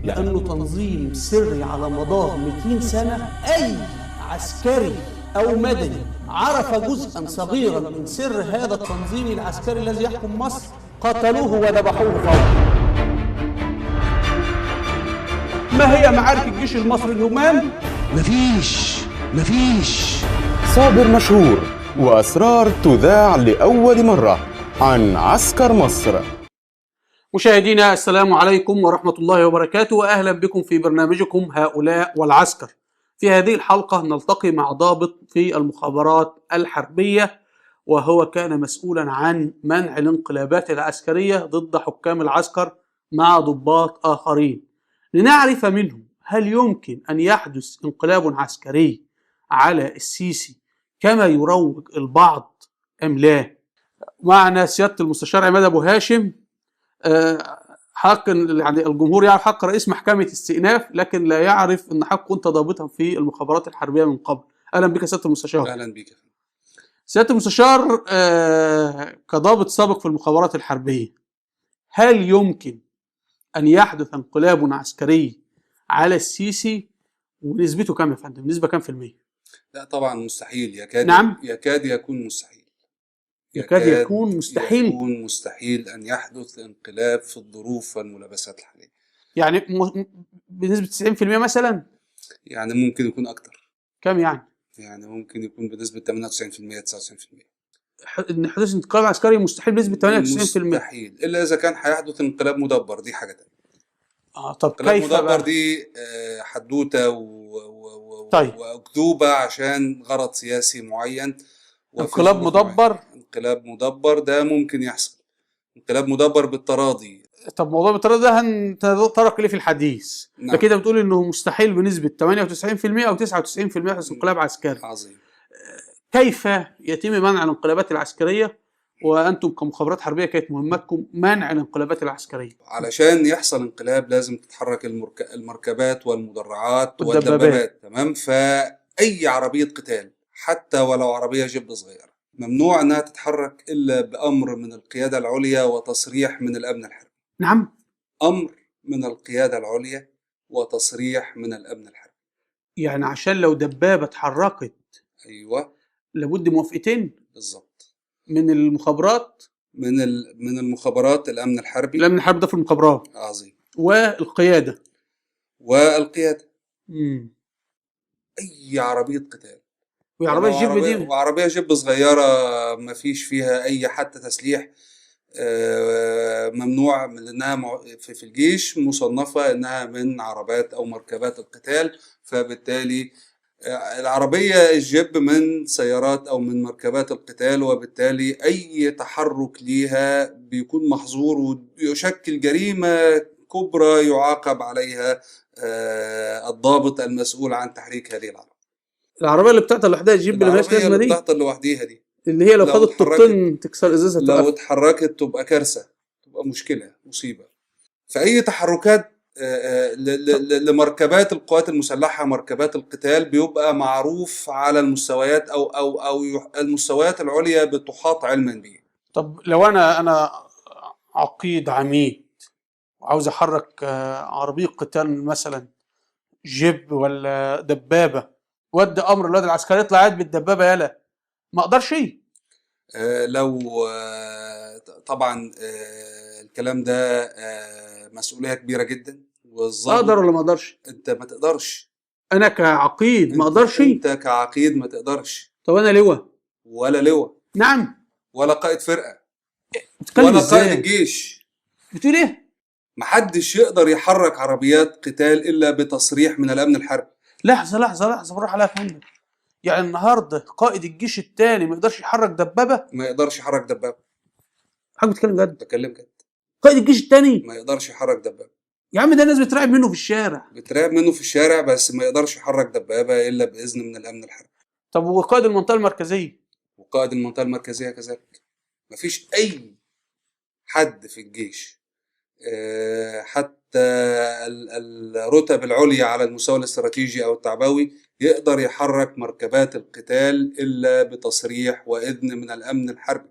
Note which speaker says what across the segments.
Speaker 1: لأنه تنظيم سري على مدار 200 سنة. أي عسكري أو مدني عرف جزءا صغيرا من سر هذا التنظيم العسكري الذي يحكم مصر قتلوه وذبحوه فورا. ما هي معارك الجيش المصري اليوم؟
Speaker 2: مفيش.
Speaker 3: صابر مشهور وأسرار تذاع لأول مرة عن عسكر مصر.
Speaker 1: مشاهدينا السلام عليكم ورحمة الله وبركاته، وأهلا بكم في برنامجكم هؤلاء والعسكر. في هذه الحلقة نلتقي مع ضابط في المخابرات الحربية، وهو كان مسؤولا عن منع الانقلابات العسكرية ضد حكام العسكر مع ضباط آخرين، لنعرف منه هل يمكن أن يحدث انقلاب عسكري على السيسي كما يروج البعض أم لا. معنا سيادة المستشار عماد أبو هاشم، حق يعني الجمهور يعرف حق رئيس محكمة استئناف، لكن لا يعرف أن حقه أنت ضابطا في المخابرات الحربية من قبل. أهلا بك سيادة المستشار.
Speaker 4: أهلا بك
Speaker 1: سيادة المستشار، كضابط سابق في المخابرات الحربية، هل يمكن أن يحدث انقلاب عسكري على السيسي؟ ونسبته كم يا فندم؟ نسبة كم في المية؟
Speaker 4: لا طبعا مستحيل. يكاد يكون مستحيل.
Speaker 1: يكاد يكون
Speaker 4: مستحيل أن يحدث انقلاب في الظروف والملابسات الحالية.
Speaker 1: يعني بنسبة 90% مثلا؟
Speaker 4: يعني ممكن يكون أكتر.
Speaker 1: كم يعني؟
Speaker 4: يعني ممكن يكون بنسبة 98% 99%.
Speaker 1: إن حدوث انقلاب عسكري مستحيل بنسبة 98%.
Speaker 4: مستحيل إلا إذا كان هيحدث انقلاب مدبر، دي حاجة تانية.
Speaker 1: طب
Speaker 4: انقلاب
Speaker 1: كيف
Speaker 4: مدبر
Speaker 1: بقى؟
Speaker 4: دي حدوتة
Speaker 1: طيب.
Speaker 4: وأكذوبة عشان غرض سياسي معين.
Speaker 1: انقلاب
Speaker 4: مدبر ده ممكن يحصل. انقلاب مدبر بالتراضي.
Speaker 1: طب موضوع بالتراضي ده هنتطرق ليه في الحديث.
Speaker 4: نعم.
Speaker 1: فكده بتقول انه مستحيل بنسبة 98% او 99% يحدث انقلاب عسكري.
Speaker 4: عظيم.
Speaker 1: كيف يتم منع الانقلابات العسكرية، وانتم كمخابرات حربية كانت مهمتكم منع الانقلابات العسكرية؟
Speaker 4: علشان يحصل انقلاب لازم تتحرك المركبات والمدرعات والدبابات. تمام. فأي عربية قتال حتى ولو عربية جيب صغيرة ممنوع انها تتحرك الا بامر من القيادة العليا وتصريح من الامن الحربي.
Speaker 1: نعم.
Speaker 4: امر من القيادة العليا وتصريح من الامن الحربي.
Speaker 1: يعني عشان لو دبابة اتحركت،
Speaker 4: ايوه،
Speaker 1: لابد موافقتين
Speaker 4: بالظبط،
Speaker 1: من المخابرات،
Speaker 4: من المخابرات، الامن الحربي.
Speaker 1: الامن الحربي ده في المخابرات.
Speaker 4: عظيم.
Speaker 1: والقيادة. اي
Speaker 4: عربية قتال
Speaker 1: وعربية جيب دي
Speaker 4: وعربية جيب صغيرة ما فيش فيها اي حتى تسليح، ممنوع من انها في الجيش مصنفة انها من عربات او مركبات القتال. فبالتالي العربية الجيب من سيارات او من مركبات القتال، وبالتالي اي تحرك ليها بيكون محظور ويشكل جريمة كبرى يعاقب عليها الضابط المسؤول عن تحريك هذه
Speaker 1: العربية اللي بتعطل لوحدها الجيب اللي مالهاش لازمة دي،
Speaker 4: بتعطل لوحديها دي،
Speaker 1: اللي هي لو خدت طوبتين تكسر ازازة.
Speaker 4: لو اتحركت تبقى كارثة، تبقى مصيبة. فأي تحركات لمركبات القوات المسلحة، مركبات القتال، بيبقى معروف على المستويات أو المستويات العليا بتحاط علما به.
Speaker 1: طب لو أنا عقيد عميد وعاوز أحرك عربية قتال مثلا جيب ولا دبابة، ودي أمر الواد العسكري يطلع قاعد بالدبابة، يلا ما أقدرش.
Speaker 4: لو طبعا الكلام ده مسؤولية كبيرة جدا.
Speaker 1: أقدر ولا ما أقدرش؟
Speaker 4: أنت ما تقدرش.
Speaker 1: أنا كعقيد ما أقدرش.
Speaker 4: أنت كعقيد ما تقدرش.
Speaker 1: طب أنا لواء؟
Speaker 4: ولا لواء.
Speaker 1: نعم.
Speaker 4: ولا قائد فرقة.
Speaker 1: ولا
Speaker 4: قائد الجيش.
Speaker 1: بتقول إيه؟
Speaker 4: محدش يقدر يحرك عربيات قتال إلا بتصريح من الأمن الحربي.
Speaker 1: لحظة بالراحة عليها يا فندم. يعني النهارده قائد الجيش الثاني ما يقدرش يحرك دبابة؟
Speaker 4: ما يقدرش يحرك دبابة.
Speaker 1: حاجة بتتكلم جد؟
Speaker 4: بتكلم جد.
Speaker 1: قائد الجيش الثاني
Speaker 4: ما يقدرش يحرك دبابة.
Speaker 1: يا عم ده الناس بتراقب منه في الشارع.
Speaker 4: بس ما يقدرش يحرك دبابة إلا بإذن من الأمن الحربي.
Speaker 1: طب وقائد المنطقة المركزية؟
Speaker 4: وقائد المنطقة المركزية كذلك. مفيش أي حد في الجيش حتى الرتب العليا على المستوى الاستراتيجي أو التعبوي يقدر يحرك مركبات القتال إلا بتصريح وإذن من الأمن الحربي.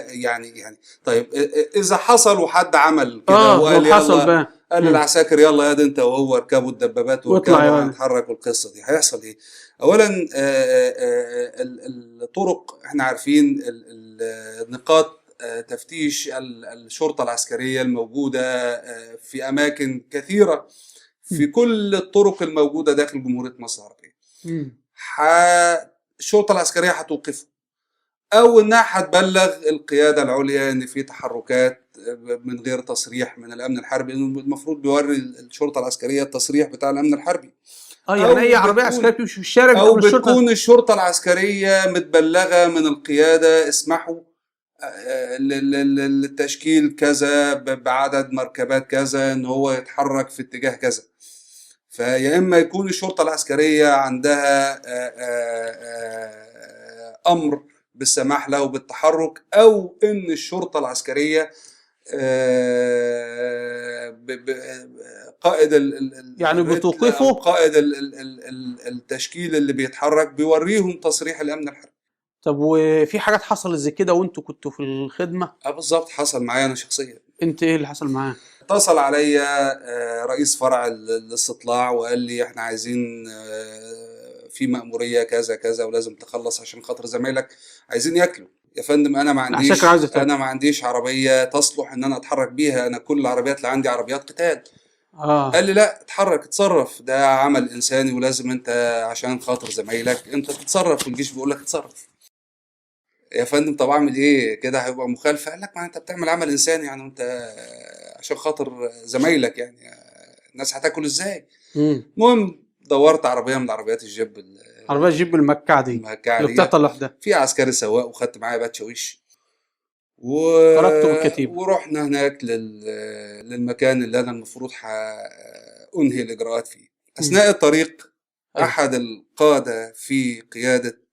Speaker 4: يعني طيب اذا حصل وحد عمل كده وقال
Speaker 1: لو حصل
Speaker 4: يلا،
Speaker 1: بقى
Speaker 4: قال للعساكر يلا يا دي انت وهو اركبوا الدبابات
Speaker 1: واطلع
Speaker 4: واركبوا
Speaker 1: يا
Speaker 4: هنتحرك، والقصه دي هيحصل ايه؟ اولا الطرق احنا عارفين نقاط تفتيش الشرطه العسكريه الموجوده في اماكن كثيره في كل الطرق الموجوده داخل جمهوريه مصر العربيه. الشرطه العسكريه هتوقفه، او انها هتبلغ القياده العليا ان في تحركات من غير تصريح من الامن الحربي، لانه المفروض بيوري الشرطه العسكريه التصريح بتاع الامن الحربي.
Speaker 1: يعني اي عربيه عسكريه بتمشي في الشارع
Speaker 4: او بتكون الشرطه العسكريه متبلغه من القياده اسمحوا للتشكيل كذا بعدد مركبات كذا ان هو يتحرك في اتجاه كذا. فيا اما يكون الشرطه العسكريه عندها امر بالسماح له بالتحرك، او ان الشرطه العسكريه قائد
Speaker 1: يعني بتوقفه،
Speaker 4: قائد التشكيل اللي بيتحرك بيوريهم تصريح الامن الحربي.
Speaker 1: طب وفي حاجات حصلت زي كده وانتوا كنتوا في الخدمه؟
Speaker 4: بالظبط، حصل معايا انا شخصيا.
Speaker 1: انت ايه اللي حصل معاك؟
Speaker 4: اتصل عليا رئيس فرع الاستطلاع وقال لي احنا عايزين في مأمورية كذا كذا ولازم تخلص عشان خاطر زمايلك عايزين ياكلوا. يا فندم انا ما عنديش عربية تصلح ان انا اتحرك بيها، انا كل العربيات اللي عندي عربيات قتال. قال لي لا اتحرك اتصرف، ده عمل انساني ولازم انت عشان خاطر زمايلك انت تتصرف، والجيش بيقول لك اتصرف. يا فندم طب اعمل ايه كده هيبقى مخالفه؟ قال لك ما انت بتعمل عمل انساني يعني، وانت عشان خاطر زمايلك يعني الناس هتاكل ازاي؟ المهم دورت عربيه من عربيات الجيب،
Speaker 1: عربيه الجيب المكعه دي اللي بتعطل لوحدها،
Speaker 4: في عسكري سواق، وخدت معايا باتشاويش
Speaker 1: خرجت بالكتيبه
Speaker 4: ورحنا هناك للمكان اللي انا المفروض انهي الاجراءات فيه. اثناء الطريق احد القاده في قياده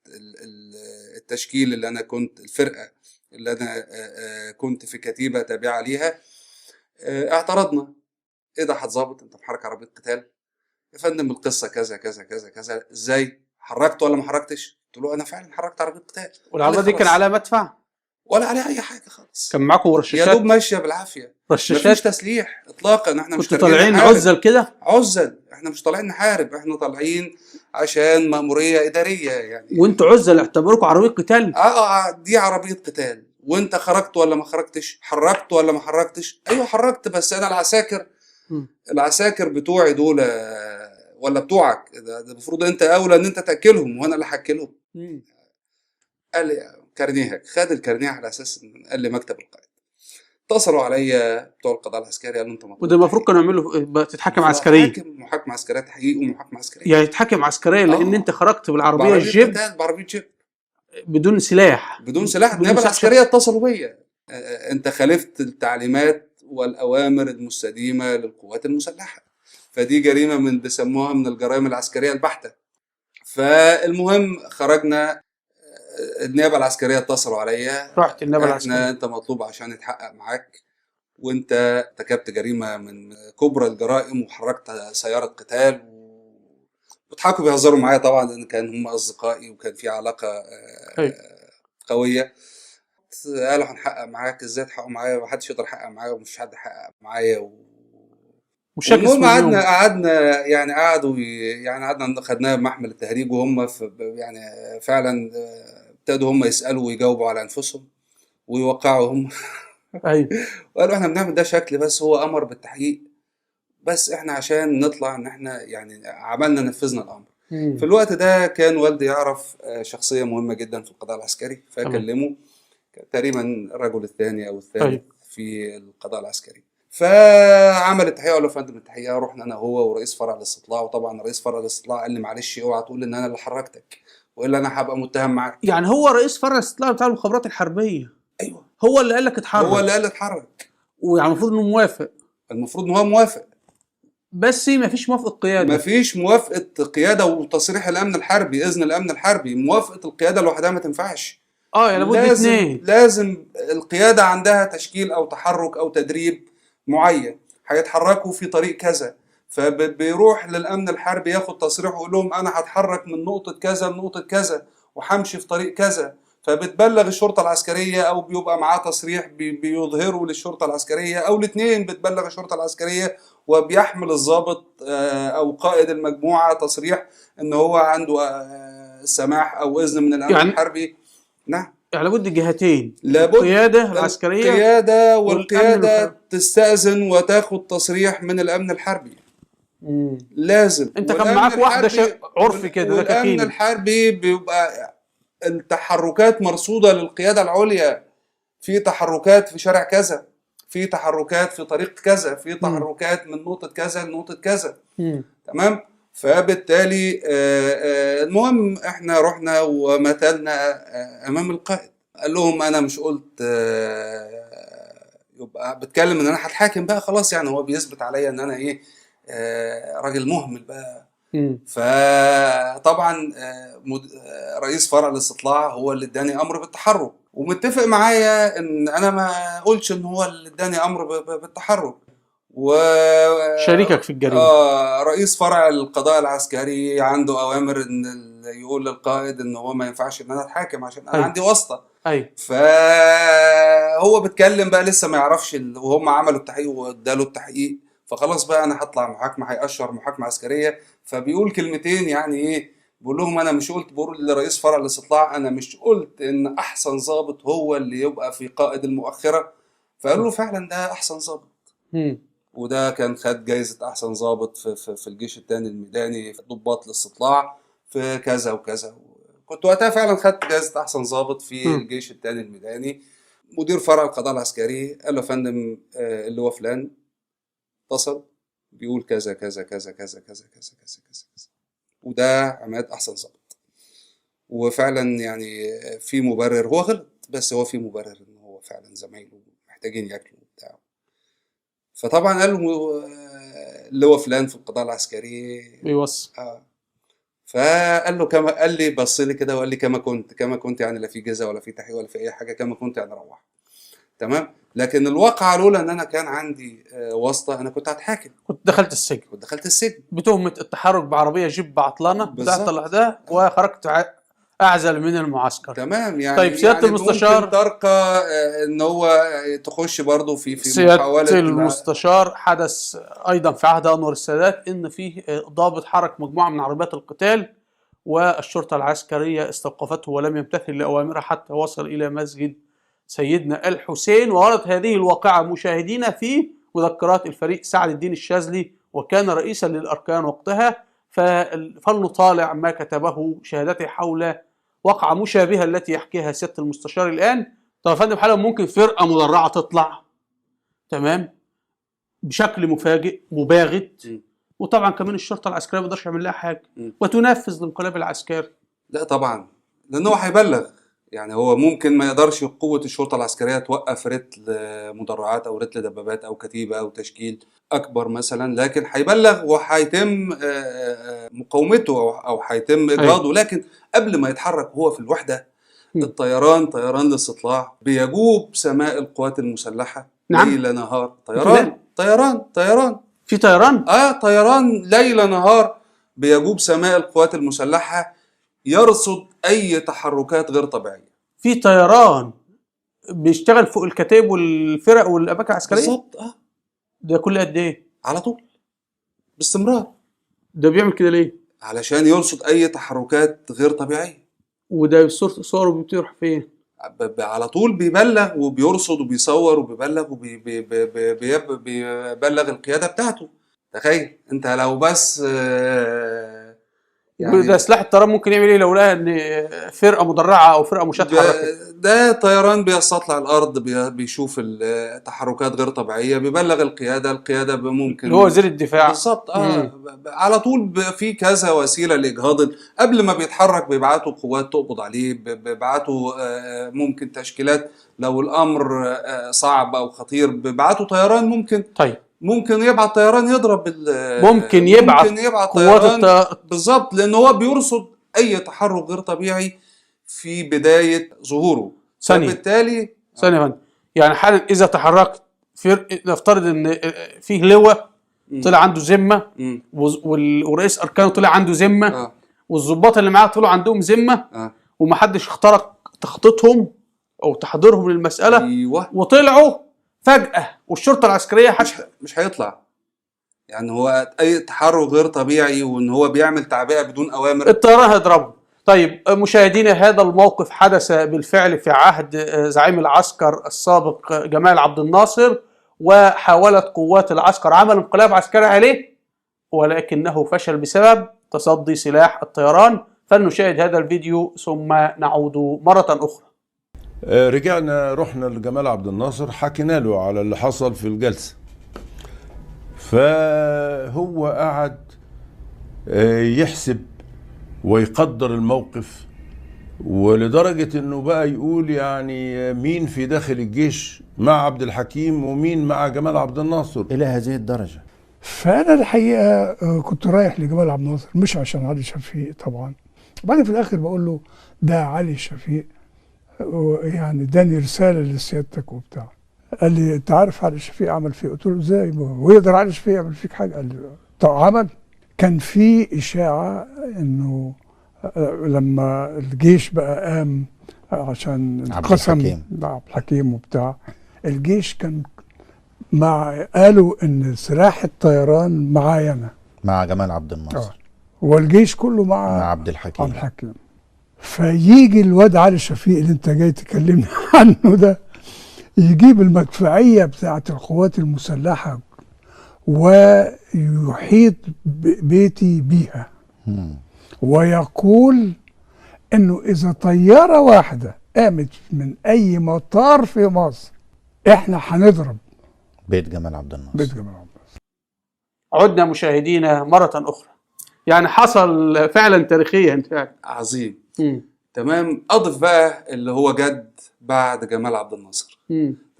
Speaker 4: التشكيل اللي انا كنت، الفرقه اللي انا كنت في كتيبه تابعه ليها، اعترضنا. ايه ده هتظابط انت محرك عربيه قتال؟ يا فندم القصه كذا كذا كذا كذا. ازاي حركت ولا ما حركتش؟ قلت له انا فعلا حركت عربيه قتال.
Speaker 1: والعربيه دي كان عليها مدفع
Speaker 4: ولا عليها اي حاجه خالص؟
Speaker 1: كان معاكم رشاشات؟
Speaker 4: يا دوب ماشيه بالعافيه،
Speaker 1: رشاشات،
Speaker 4: مفيش تسليح اطلاقا. احنا مش
Speaker 1: طالعين عزل كده؟
Speaker 4: عزل، احنا مش طالعين نحارب، احنا طالعين عشان مأمورية إدارية يعني.
Speaker 1: وانتوا عزل اعتبروكوا عربية قتال؟
Speaker 4: دي عربية قتال. وانت خرجت ولا ما خرجتش؟ حركت ولا ما حركتش؟ ايوه حركت، بس انا العساكر بتوعي دول ولا بتوعك، ده المفروض انت اولى ان انت تاكلهم وانا اللي هاكلهم. قال لي كارنيهك، خد الكارنيه على اساس قال لي مكتب القائد. اتصلوا عليا بتوع القضاء العسكري قالوا انت مطلوب.
Speaker 1: وده المفروض كانوا يعملوا تتحكم عسكريه،
Speaker 4: محاكمه عسكريه تحقيق ومحاكمه عسكريه،
Speaker 1: يعني تتحكم عسكريه لان انت خرجت بالعربيه الجيب،
Speaker 4: بعربيه جيب
Speaker 1: بدون سلاح.
Speaker 4: النيابه العسكريه اتصلوا بيا، انت خالفت التعليمات والاوامر المستديمه للقوات المسلحه، فدي جريمه بيسموها من الجرائم العسكريه البحته. فالمهم خرجنا، النيابه العسكريه اتصلوا عليا،
Speaker 1: رحت النيابه العسكريه،
Speaker 4: انت مطلوب عشان يتحقق معاك، وانت ارتكبت جريمه من كبرى الجرائم وحركت سياره قتال. وضحكوا بيهزروا معايا طبعا لان كان هم اصدقائي وكان في علاقه قويه. قالوا هنحقق معاك. ازاي تحققوا معايا؟ محدش يقدر يحقق معايا ومفيش حد يحقق معايا المهم قعدنا يعني قعدنا خدناها بمحمل التهريج، وهم يعني فعلا ابتدوا هم يسالوا ويجاوبوا على انفسهم ويوقعوا هم.
Speaker 1: ايوه
Speaker 4: وقالوا احنا بنعمل ده شكل بس، هو امر بالتحقيق بس، احنا عشان نطلع ان احنا يعني عملنا نفذنا الامر. في الوقت ده كان والدي يعرف شخصيه مهمه جدا في القضاء العسكري، فكلمه تقريبا الرجل الثاني او الثالث في القضاء العسكري، فعمل التحقيق. قال له يا فندم التحقيق، رحنا انا هو ورئيس فرع الاستطلاع، وطبعا رئيس فرع الاستطلاع قال لي معلش اوعى تقول ان انا اللي حركتك والا انا هبقى متهم معاك.
Speaker 1: يعني هو رئيس فرع الاستطلاع بتاع المخابرات الحربيه؟
Speaker 4: ايوه
Speaker 1: هو اللي قال لك اتحرك؟
Speaker 4: هو اللي قال اتحرك،
Speaker 1: ويعني المفروض انه موافق؟
Speaker 4: المفروض ان هو موافق،
Speaker 1: بس مفيش موافقه قياده.
Speaker 4: مفيش موافقه قياده وتصريح الامن الحربي، اذن الامن الحربي. موافقه القياده لوحدها ما تنفعش،
Speaker 1: يعني لابد اثنين.
Speaker 4: لازم القياده عندها تشكيل او تحرك او تدريب معين، هيتحركوا في طريق كذا، فبيروح للامن الحربي ياخد تصريح ويقول لهم انا هتحرك من نقطه كذا لنقطه كذا وهمشي في طريق كذا، فبتبلغ الشرطه العسكريه، او بيبقى معاه تصريح بيظهره للشرطه العسكريه، او الاثنين بتبلغ الشرطه العسكريه، وبيحمل الضابط او قائد المجموعه تصريح ان هو عنده سماح او اذن من الامن الحربي. نعم،
Speaker 1: يعني لابد الجهتين،
Speaker 4: لابد
Speaker 1: القياده العسكريه
Speaker 4: والقياده تستأذن وتاخد تصريح من الامن الحربي. لازم.
Speaker 1: انت كان معاك واحده عرفي كده، ده
Speaker 4: الامن الحربي بيبقى التحركات مرصوده للقياده العليا، في تحركات في شارع كذا، في تحركات في طريق كذا، في تحركات من نقطه كذا لنقطه كذا. تمام. فبالتالي المهم احنا رحنا ومثلنا امام القائد، قال لهم انا مش قلت يبقى بتكلم ان انا هتحاكم بقى خلاص، يعني هو بيثبت عليا ان انا ايه، راجل مهمل بقى. فطبعا رئيس فرع الاستطلاع هو اللي اداني امر بالتحرك، ومتفق معايا ان انا ما اقولش ان هو اللي اداني امر بالتحرك.
Speaker 1: شريكك في الجريمه
Speaker 4: رئيس فرع القضاء العسكري عنده اوامر ان يقول للقائد ان هو ما ينفعش ان انا اتحاكم عشان انا عندي واسطه. فهو بيتكلم بقى لسه ما يعرفش، وهم عملوا التحقيق واداله التحقيق، فخلاص بقى انا هطلع محاكمه، هيأشر محاكمه عسكريه. فبيقول كلمتين يعني ايه، بقول لهم انا مش قلت، بقول لرئيس فرع الاستطلاع انا مش قلت ان احسن ضابط هو اللي يبقى في قائد المؤخره. فقالوا له فعلا ده احسن ضابط. وده كان خد جايزه احسن ضابط في الجيش الثاني الميداني في ضباط الاستطلاع في كذا وكذا. كنت وقتها فعلا خدت جايزه احسن ضابط في الجيش الثاني الميداني. مدير فرع القضاء العسكري قال له يا فندم اللي هو فلان اتصل بيقول كذا كذا كذا كذا كذا كذا كذا كذا، وده عماد احسن ضابط. وفعلا يعني في مبرر، هو غلط بس هو في مبرر ان هو فعلا زمايله محتاجين ياكلوا وبتاع. فطبعا قال له اللي هو فلان في القضاء العسكري
Speaker 1: بيوصي.
Speaker 4: فقال له كما، قال لي بص لي كده وقال لي كما كنت يعني لا في جزا ولا في تحقيق ولا في اي حاجه، كما كنت يعني روح. تمام. لكن الواقع لولا ان انا كان عندي واسطه انا كنت هتحاكم،
Speaker 1: كنت دخلت السجن بتهمه التحرك بعربيه جيب عطلانه بتاعت لوحدها، وخرجت اعزل من المعسكر.
Speaker 4: تمام. يعني
Speaker 1: طيب سياده المستشار
Speaker 4: ممكن ترقى ان هو تخش برضه في محاوله.
Speaker 1: سياده المستشار حدث ايضا في عهد انور السادات ان فيه ضابط حرك مجموعه من عربيات القتال، والشرطه العسكريه استوقفته ولم يمتثل لاوامرها حتى وصل الى مسجد سيدنا الحسين. ووردت هذه الواقعة مشاهدين في مذكرات الفريق سعد الدين الشاذلي، وكان رئيسا للأركان وقتها، فلنطالع ما كتبه شهادته حول واقعة مشابهة التي يحكيها سيادة المستشار الآن. طب يا فندم حالا ممكن فرقة مدرعة تطلع تمام بشكل مفاجئ مباغت، وطبعا كمان الشرطة العسكرية ما يقدرش يعمل لها حاجة وتنفذ الانقلاب العسكري.
Speaker 4: لا طبعا، لأنه هيبلغ. يعني هو ممكن ما يقدرش قوة الشرطة العسكرية توقف رتل مدرعات أو رتل دبابات أو كتيبة أو تشكيل أكبر مثلا، لكن هيبلغ وهيتم مقاومته أو هيتم إجهاضه. لكن قبل ما يتحرك هو في الوحدة الطيران، طيران الاستطلاع بيجوب سماء القوات المسلحة ليل نهار. طيران
Speaker 1: في طيران؟
Speaker 4: طيران ليل نهار بيجوب سماء القوات المسلحة، يرصد اي تحركات غير طبيعيه.
Speaker 1: في طيران بيشتغل فوق الكتائب والفرق والاماكن العسكريه
Speaker 4: بالظبط.
Speaker 1: ده كل قد ايه؟
Speaker 4: على طول باستمرار.
Speaker 1: ده بيعمل كده ليه؟
Speaker 4: علشان يرصد اي تحركات غير طبيعيه.
Speaker 1: وده صوره بتروح فين؟
Speaker 4: على طول بيبلغ وبيرصد وبيصور وبيبلغ وبيبلغ القياده بتاعته. تخيل انت لو بس
Speaker 1: يعني ده سلاح الطيران ممكن يعمل ايه لو لقى ان فرقه مدرعه او فرقه مشاة اتحركت؟
Speaker 4: ده طيران بيستطلع الارض، بيشوف التحركات غير طبيعيه، بيبلغ القياده ممكن
Speaker 1: اللي هو وزير الدفاع
Speaker 4: بالظبط. على طول في كذا وسيله لاجهاض. قبل ما بيتحرك بيبعتوا قوات تقبض عليه، بيبعتوا ممكن تشكيلات لو الامر صعب او خطير بيبعتوا طيران. ممكن يبعت طيران يضرب
Speaker 1: ممكن يبعت
Speaker 4: طيران بالظبط، لان هو بيرصد اي تحرك غير طبيعي في بدايه ظهوره.
Speaker 1: فبالتالي ثانيه يعني حالا اذا تحركت نفترض ان فيه لواء طلع عنده ذمه ورئيس اركانه طلع عنده ذمه والضباط اللي معاه طلعوا عندهم ذمه ومحدش اخترق تخطيطهم او تحضيرهم للمساله.
Speaker 4: ايوه،
Speaker 1: وطلعوا فجاه والشرطه العسكريه
Speaker 4: مش هيطلع. يعني هو اي تحرك غير طبيعي، وان هو بيعمل تعبئه بدون اوامر،
Speaker 1: الطيران هيضربهم. طيب مشاهدينا، هذا الموقف حدث بالفعل في عهد زعيم العسكر السابق جمال عبد الناصر، وحاولت قوات العسكر عمل انقلاب عسكري عليه، ولكنه فشل بسبب تصدي سلاح الطيران. فلنشاهد هذا الفيديو ثم نعود مرة أخرى.
Speaker 2: رحنا لجمال عبد الناصر، حكينا له على اللي حصل في الجلسة، فهو قعد يحسب ويقدر الموقف، ولدرجة انه بقى يقول يعني مين في داخل الجيش مع عبد الحكيم ومين مع جمال عبد الناصر
Speaker 5: الى هذه الدرجة.
Speaker 6: فانا الحقيقه كنت رايح لجمال عبد الناصر مش عشان علي شفيق طبعا. وبعدين في الاخر بقول له ده علي شفيق يعني اداني رساله لسيادتك وبتاع. قال لي انت عارف علي شفيق عمل فيه؟ قلت له ازاي ويقدر علي شفيق يعمل فيك حاجه؟ قال لي طب عمل. كان في اشاعه انه لما الجيش بقى قام عشان انقسم عبد الحكيم وبتاع، الجيش كان قالوا ان سلاح الطيران معايا انا
Speaker 5: مع جمال عبد الناصر،
Speaker 6: والجيش كله مع
Speaker 5: عبد الحكيم.
Speaker 6: فيجي الواد علي شفيق اللي انت جاي تكلمنا عنه ده، يجيب المدفعيه بتاعه القوات المسلحه ويحيط بيتي بيها، ويقول انه اذا طياره واحده قامت من اي مطار في مصر احنا هنضرب
Speaker 5: بيت جمال عبد الناصر.
Speaker 1: عدنا مشاهدينا مرة أخرى. يعني حصل فعلا تاريخيا فعلا
Speaker 4: عظيم. تمام. أضف بقى اللي هو جد بعد جمال عبد الناصر.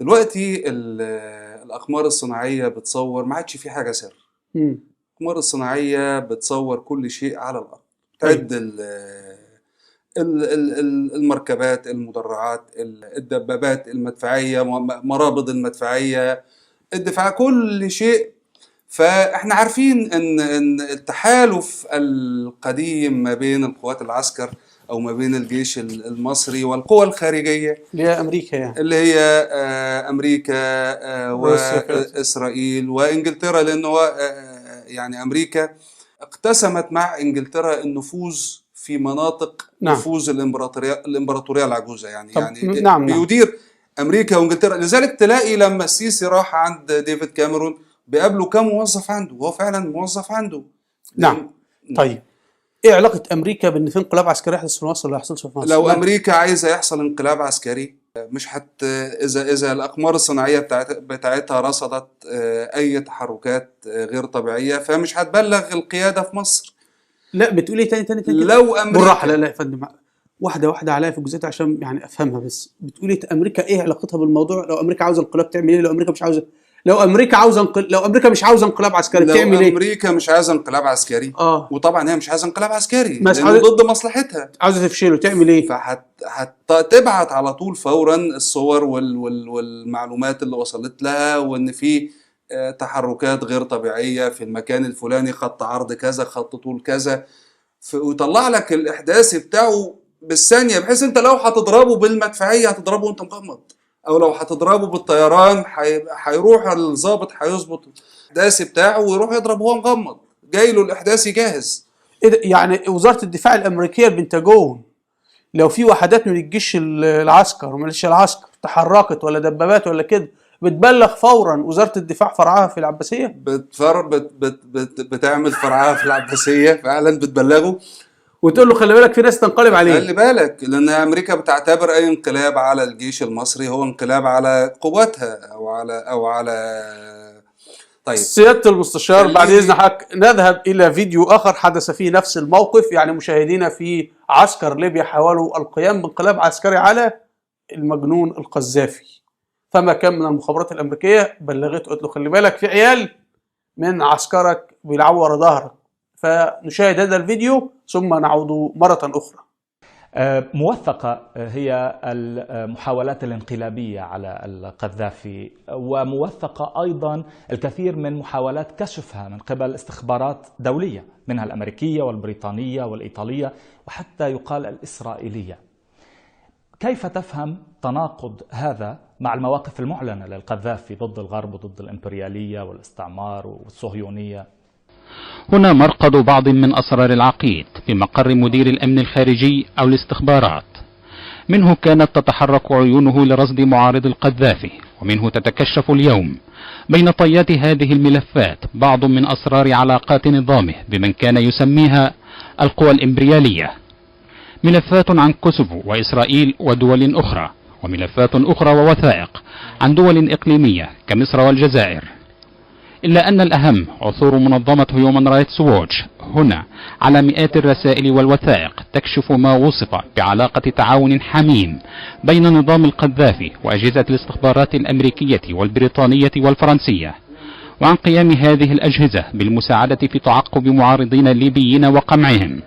Speaker 4: دلوقتي الأقمار الصناعية بتصور، ما عادش في حاجة سر. الأقمار الصناعية بتصور كل شيء على الأرض، تعد المركبات، المدرعات، الدبابات المدفعية، مرابط المدفعية، الدفاع، كل شيء. فاحنا عارفين ان التحالف القديم ما بين القوات العسكر او ما بين الجيش المصري والقوى الخارجيه
Speaker 1: اللي هي امريكا، يعني
Speaker 4: اللي هي امريكا واسرائيل وانجلترا، لانه يعني امريكا اقتسمت مع انجلترا النفوذ في مناطق نفوذ الامبراطوريه العجوزه، يعني بيدير امريكا وانجلترا. لذلك تلاقي لما السيسي راح عند ديفيد كاميرون بيقابله كم موظف عنده، وهو فعلا موظف عنده.
Speaker 1: نعم. طيب ايه علاقه امريكا بان في انقلاب عسكري يحدث في مصر ولا يحصلش في مصر؟
Speaker 4: لو امريكا عايزه يحصل انقلاب عسكري، مش اذا الاقمار الصناعيه بتاعتها رصدت اي تحركات غير طبيعيه، فمش هتبلغ القياده في مصر.
Speaker 1: لا بتقول ايه تاني
Speaker 4: لو امريكا
Speaker 1: بالراحه. لا يا فندم، واحده عليا في الجزئيه عشان يعني افهمها. بس بتقولي امريكا ايه علاقتها بالموضوع؟ لو امريكا عاوزه انقلاب تعمل ايه؟ لو امريكا مش عاوزه، لو امريكا مش عاوزه انقلاب عسكري تعمل ايه؟
Speaker 4: لو امريكا مش عاوزه انقلاب عسكري، وطبعا هي مش عايزه انقلاب عسكري لانه ضد مصلحتها،
Speaker 1: عاوزه تفشله، تعمل ايه؟
Speaker 4: هتبعت على طول فورا الصور والمعلومات اللي وصلت لها، وان في تحركات غير طبيعيه في المكان الفلاني، خط عرض كذا، خط طول كذا، ويطلع لك الاحداثي بتاعه بالثانيه، بحيث انت لو هتضربه بالمدفعيه هتضربه وانت مغمض، او لو هتضربه بالطيران هيروح الضابط هيظبط الاحداثي بتاعه ويروح يضرب وهو مغمض، جاي له الاحداثي جاهز.
Speaker 1: يعني وزاره الدفاع الامريكيه البنتاجون لو في وحدات من الجيش العسكر وميليشيا العسكر تحركت ولا دبابات ولا كده، بتبلغ فورا وزاره الدفاع فرعها في العباسيه؟
Speaker 4: بتعمل فرعها في العباسيه فعلا، بتبلغه
Speaker 1: وتقول له خلي بالك في ناس تنقلب عليه.
Speaker 4: خلي بالك، لان امريكا بتعتبر اي انقلاب على الجيش المصري هو انقلاب على قواتها او على طيب
Speaker 1: سياده المستشار، بعد اذن حضرتك نذهب الى فيديو اخر حدث فيه نفس الموقف. يعني مشاهدينا، في عسكر ليبيا حاولوا القيام بانقلاب عسكري على المجنون القذافي، فما كان من المخابرات الامريكيه بلغته قلت له خلي بالك في عيال من عسكرك بيلعبوا ورا ظهرك. فنشاهد هذا الفيديو ثم نعود مرة أخرى.
Speaker 7: موثقة هي المحاولات الانقلابية على القذافي، وموثقة أيضا الكثير من محاولات كشفها من قبل استخبارات دولية، منها الأمريكية والبريطانية والإيطالية وحتى يقال الإسرائيلية. كيف تفهم تناقض هذا مع المواقف المعلنة للقذافي ضد الغرب وضد الإمبريالية والاستعمار والصهيونية؟
Speaker 8: هنا مرقد بعض من أسرار العقيد بمقر مدير الأمن الخارجي أو الاستخبارات. منه كانت تتحرك عيونه لرصد معارض القذافي، ومنه تتكشف اليوم بين طيات هذه الملفات بعض من أسرار علاقات نظامه بمن كان يسميها القوى الإمبريالية. ملفات عن كوسوفو وإسرائيل ودول أخرى، وملفات أخرى ووثائق عن دول إقليمية كمصر والجزائر. إلا أن الأهم عثور منظمة هيومن رايتس ووتش هنا على مئات الرسائل والوثائق تكشف ما وصف بعلاقة تعاون حميم بين نظام القذافي وأجهزة الاستخبارات الأمريكية والبريطانية والفرنسية، وعن قيام هذه الأجهزة بالمساعدة في تعقب معارضين ليبيين وقمعهم.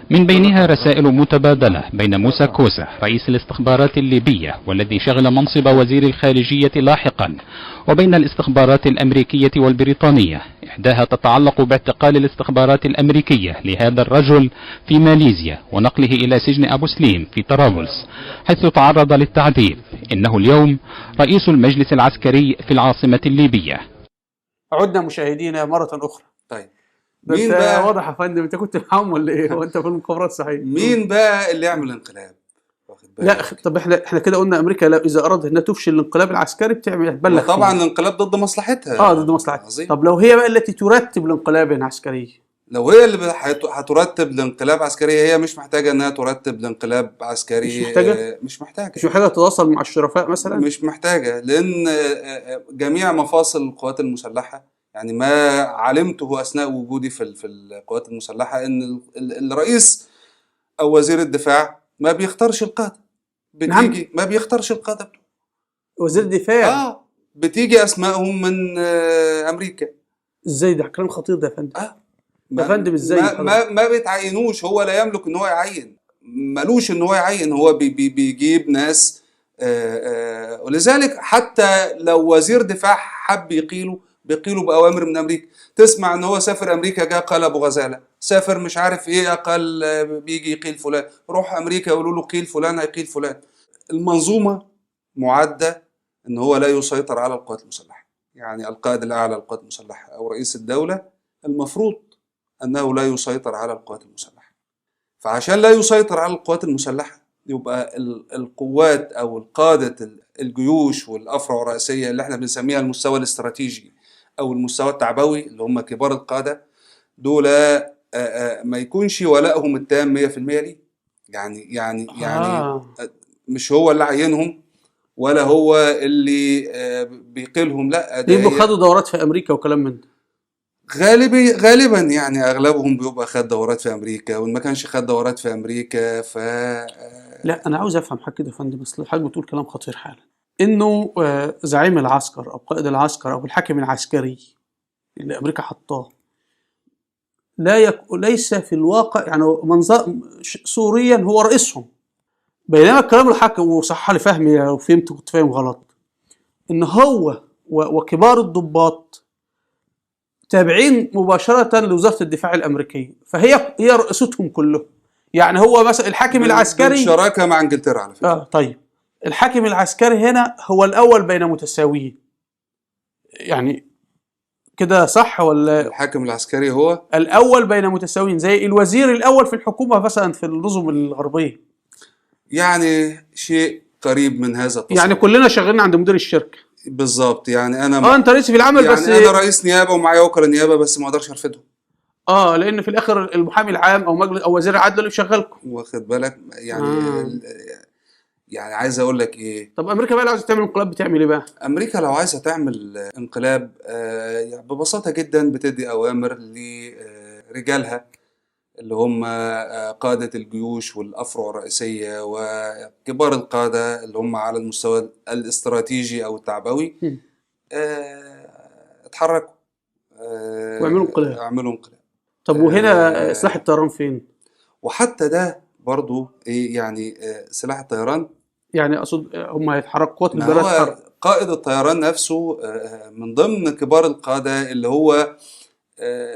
Speaker 8: من بينها رسائل متبادلة بين موسى كوسة رئيس الاستخبارات الليبية والذي شغل منصب وزير الخارجية لاحقا، وبين الاستخبارات الأمريكية والبريطانية، إحداها تتعلق باعتقال الاستخبارات الأمريكية لهذا الرجل في ماليزيا ونقله إلى سجن أبو سليم في طرابلس حيث تعرض للتعذيب. إنه اليوم رئيس المجلس العسكري في العاصمة الليبية.
Speaker 1: عدنا مشاهدينا مرة أخرى.
Speaker 4: طيب
Speaker 1: مين بقى؟ واضح يا فندم انت كنت معاهم ولا ايه؟ وانت في المخابرات صحيح.
Speaker 4: مين بقى اللي يعمل انقلاب؟
Speaker 1: لا طب احنا كده قلنا امريكا لا اذا ارادت انها تفشل الانقلاب العسكري تبلغ
Speaker 4: طبعا الانقلاب ضد مصلحتها.
Speaker 1: ضد مصلحتها. طب لو هي بقى التي ترتب الانقلاب العسكري،
Speaker 4: لو هي اللي هترتب الانقلاب عسكري، هي مش محتاجه انها ترتب الانقلاب عسكري.
Speaker 1: مش محتاجه تتواصل مع الشرفاء مثلا.
Speaker 4: مش محتاجه، لان جميع مفاصل القوات المسلحه، يعني ما علمته اثناء وجودي في القوات المسلحه، ان الرئيس او وزير الدفاع ما بيختارش القاده. بتيجي ما بيختارش القاده.
Speaker 1: وزير الدفاع
Speaker 4: بتيجي اسمائهم من امريكا.
Speaker 1: ازاي ده؟ كلام خطير ده يا فندم. يا فندم ازاي؟
Speaker 4: ما بيتعينوش، هو لا يملك ان هو يعين، ملوش ان هو يعين، هو بيجيب ناس. ولذلك حتى لو وزير دفاع حب بيقيلوا بأوامر من أمريكا. تسمع ان هو سافر أمريكا جاء قال أبو غزالة، سافر مش عارف ايه قال بيجي يقيل فلان، روح أمريكا يقولوا له قيل فلان هيقيل فلان. المنظومة معدة ان هو لا يسيطر على القوات المسلحة. يعني القائد الأعلى للقوات المسلحة أو رئيس الدولة المفروض أنه لا يسيطر على القوات المسلحة. فعشان لا يسيطر على القوات المسلحة يبقى القوات أو القادة الجيوش والأفرع الرئيسية اللي احنا بنسميها المستوى الاستراتيجي أو المستوى التعبوي اللي هم كبار القادة دول ما يكونش ولائهم التام 100% ليه. يعني مش هو اللي عينهم ولا هو اللي بيقيلهم، لا
Speaker 1: بيبقوا خدوا دورات في أمريكا وكلام من ده.
Speaker 4: غالبا يعني اغلبهم بيبقى خد دورات في امريكا، وان ما كانش خد دورات في امريكا
Speaker 1: لا انا عاوز افهم حاجه كده يا فندم، بس الحاج بتقول كلام خطير حالا، انه زعيم العسكر او قائد العسكر او الحاكم العسكري اللي امريكا حطاه ليس في الواقع يعني منظر سوريا هو رئيسهم، بينما الكلام الحاكم وصح لي فهمي لو كنت فاهم غلط، ان هو وكبار الضباط تابعين مباشرة لوزارة الدفاع الأمريكية، فهي رئيستهم كلهم. يعني هو مثلا الحاكم العسكري
Speaker 4: بالشراكة مع انجلترا على فكرة.
Speaker 1: طيب الحاكم العسكري هنا هو الأول بين متساويين، يعني كده صح ولا؟
Speaker 4: الحاكم العسكري هو
Speaker 1: الأول بين متساويين زي الوزير الأول في الحكومة مثلا في النظم الغربية،
Speaker 4: يعني شيء قريب من هذا التصور.
Speaker 1: يعني كلنا شغالين عند مدير الشركة
Speaker 4: بالظبط. يعني انا
Speaker 1: انت رئيس في العمل
Speaker 4: يعني
Speaker 1: بس
Speaker 4: انا رئيس نيابه ومعايا وكلاء نيابه بس ما اقدرش ارفدهم.
Speaker 1: لان في الاخر المحامي العام او مجلس او وزير العدل اللي بيشغلكم،
Speaker 4: واخد بالك يعني. يعني عايز اقول لك ايه،
Speaker 1: طب امريكا بقى لو عايزه تعمل انقلاب بتعمل ايه بقى؟
Speaker 4: امريكا لو عايزه تعمل انقلاب ببساطه جدا بتدي اوامر لرجالها اللي هم قادة الجيوش والأفرع الرئيسية وكبار القادة اللي هم على المستوى الاستراتيجي أو التعبوي، اتحركوا
Speaker 1: واعملوا انقلاب. طب وهنا سلاح الطيران فين؟
Speaker 4: وحتى ده برضو يعني سلاح الطيران،
Speaker 1: يعني أقصد هم هيتحركوا قوات البلد.
Speaker 4: قائد الطيران نفسه من ضمن كبار القادة اللي هو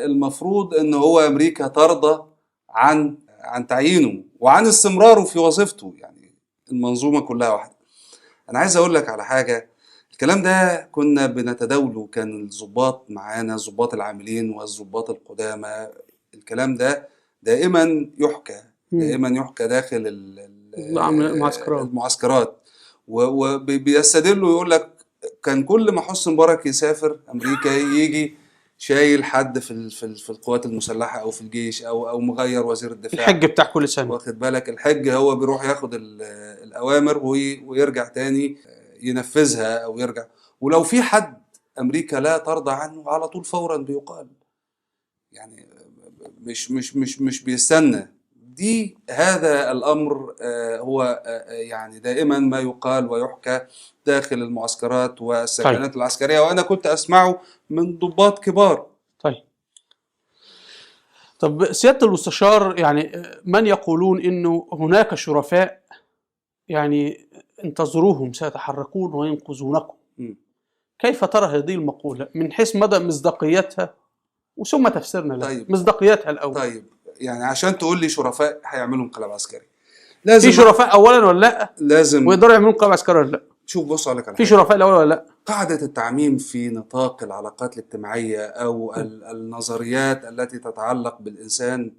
Speaker 4: المفروض ان هو امريكا ترضى عن تعيينه وعن استمراره في وظيفته. يعني المنظومة كلها واحدة. أنا عايز أقول لك على حاجة، الكلام ده كنا بنتداوله، كان الضباط معانا، الضباط العاملين والضباط القدامى، الكلام ده دائما يحكى، دائما يحكى داخل المعسكرات، وبيستدلوا يقول لك كان كل ما حسني مبارك يسافر أمريكا يجي شايل حد في القوات المسلحة أو في الجيش أو مغير وزير الدفاع،
Speaker 1: الحج بتاع كل سنة،
Speaker 4: واخد بالك؟ الحج هو بيروح ياخد الأوامر ويرجع تاني ينفذها أو يرجع. ولو في حد أمريكا لا ترضى عنه على طول فورا بيقال، يعني مش بيستنى. هذا الأمر هو يعني دائما ما يقال ويحكى داخل المعسكرات والسكنات العسكرية، وأنا كنت أسمعه من ضباط كبار.
Speaker 1: طب سيادة المستشار، يعني من يقولون إنه هناك شرفاء يعني انتظروهم سيتحركون وينقذونكم، كيف ترى هذه المقولة من حيث مدى مصداقيتها وثم تفسيرنا لها؟ مصداقيتها الأول.
Speaker 4: طيب يعني عشان تقول لي شرفاء هيعملوا انقلاب عسكري، لازم
Speaker 1: في شرفاء أولا ولا لأ؟
Speaker 4: لازم
Speaker 1: ويقدروا يعملوا انقلاب عسكري ولا لأ؟
Speaker 4: شوف بص عليك على
Speaker 1: في شرفاء الأول ولا لأ؟
Speaker 4: قاعدة التعميم في نطاق العلاقات الاجتماعية أو النظريات التي تتعلق بالإنسان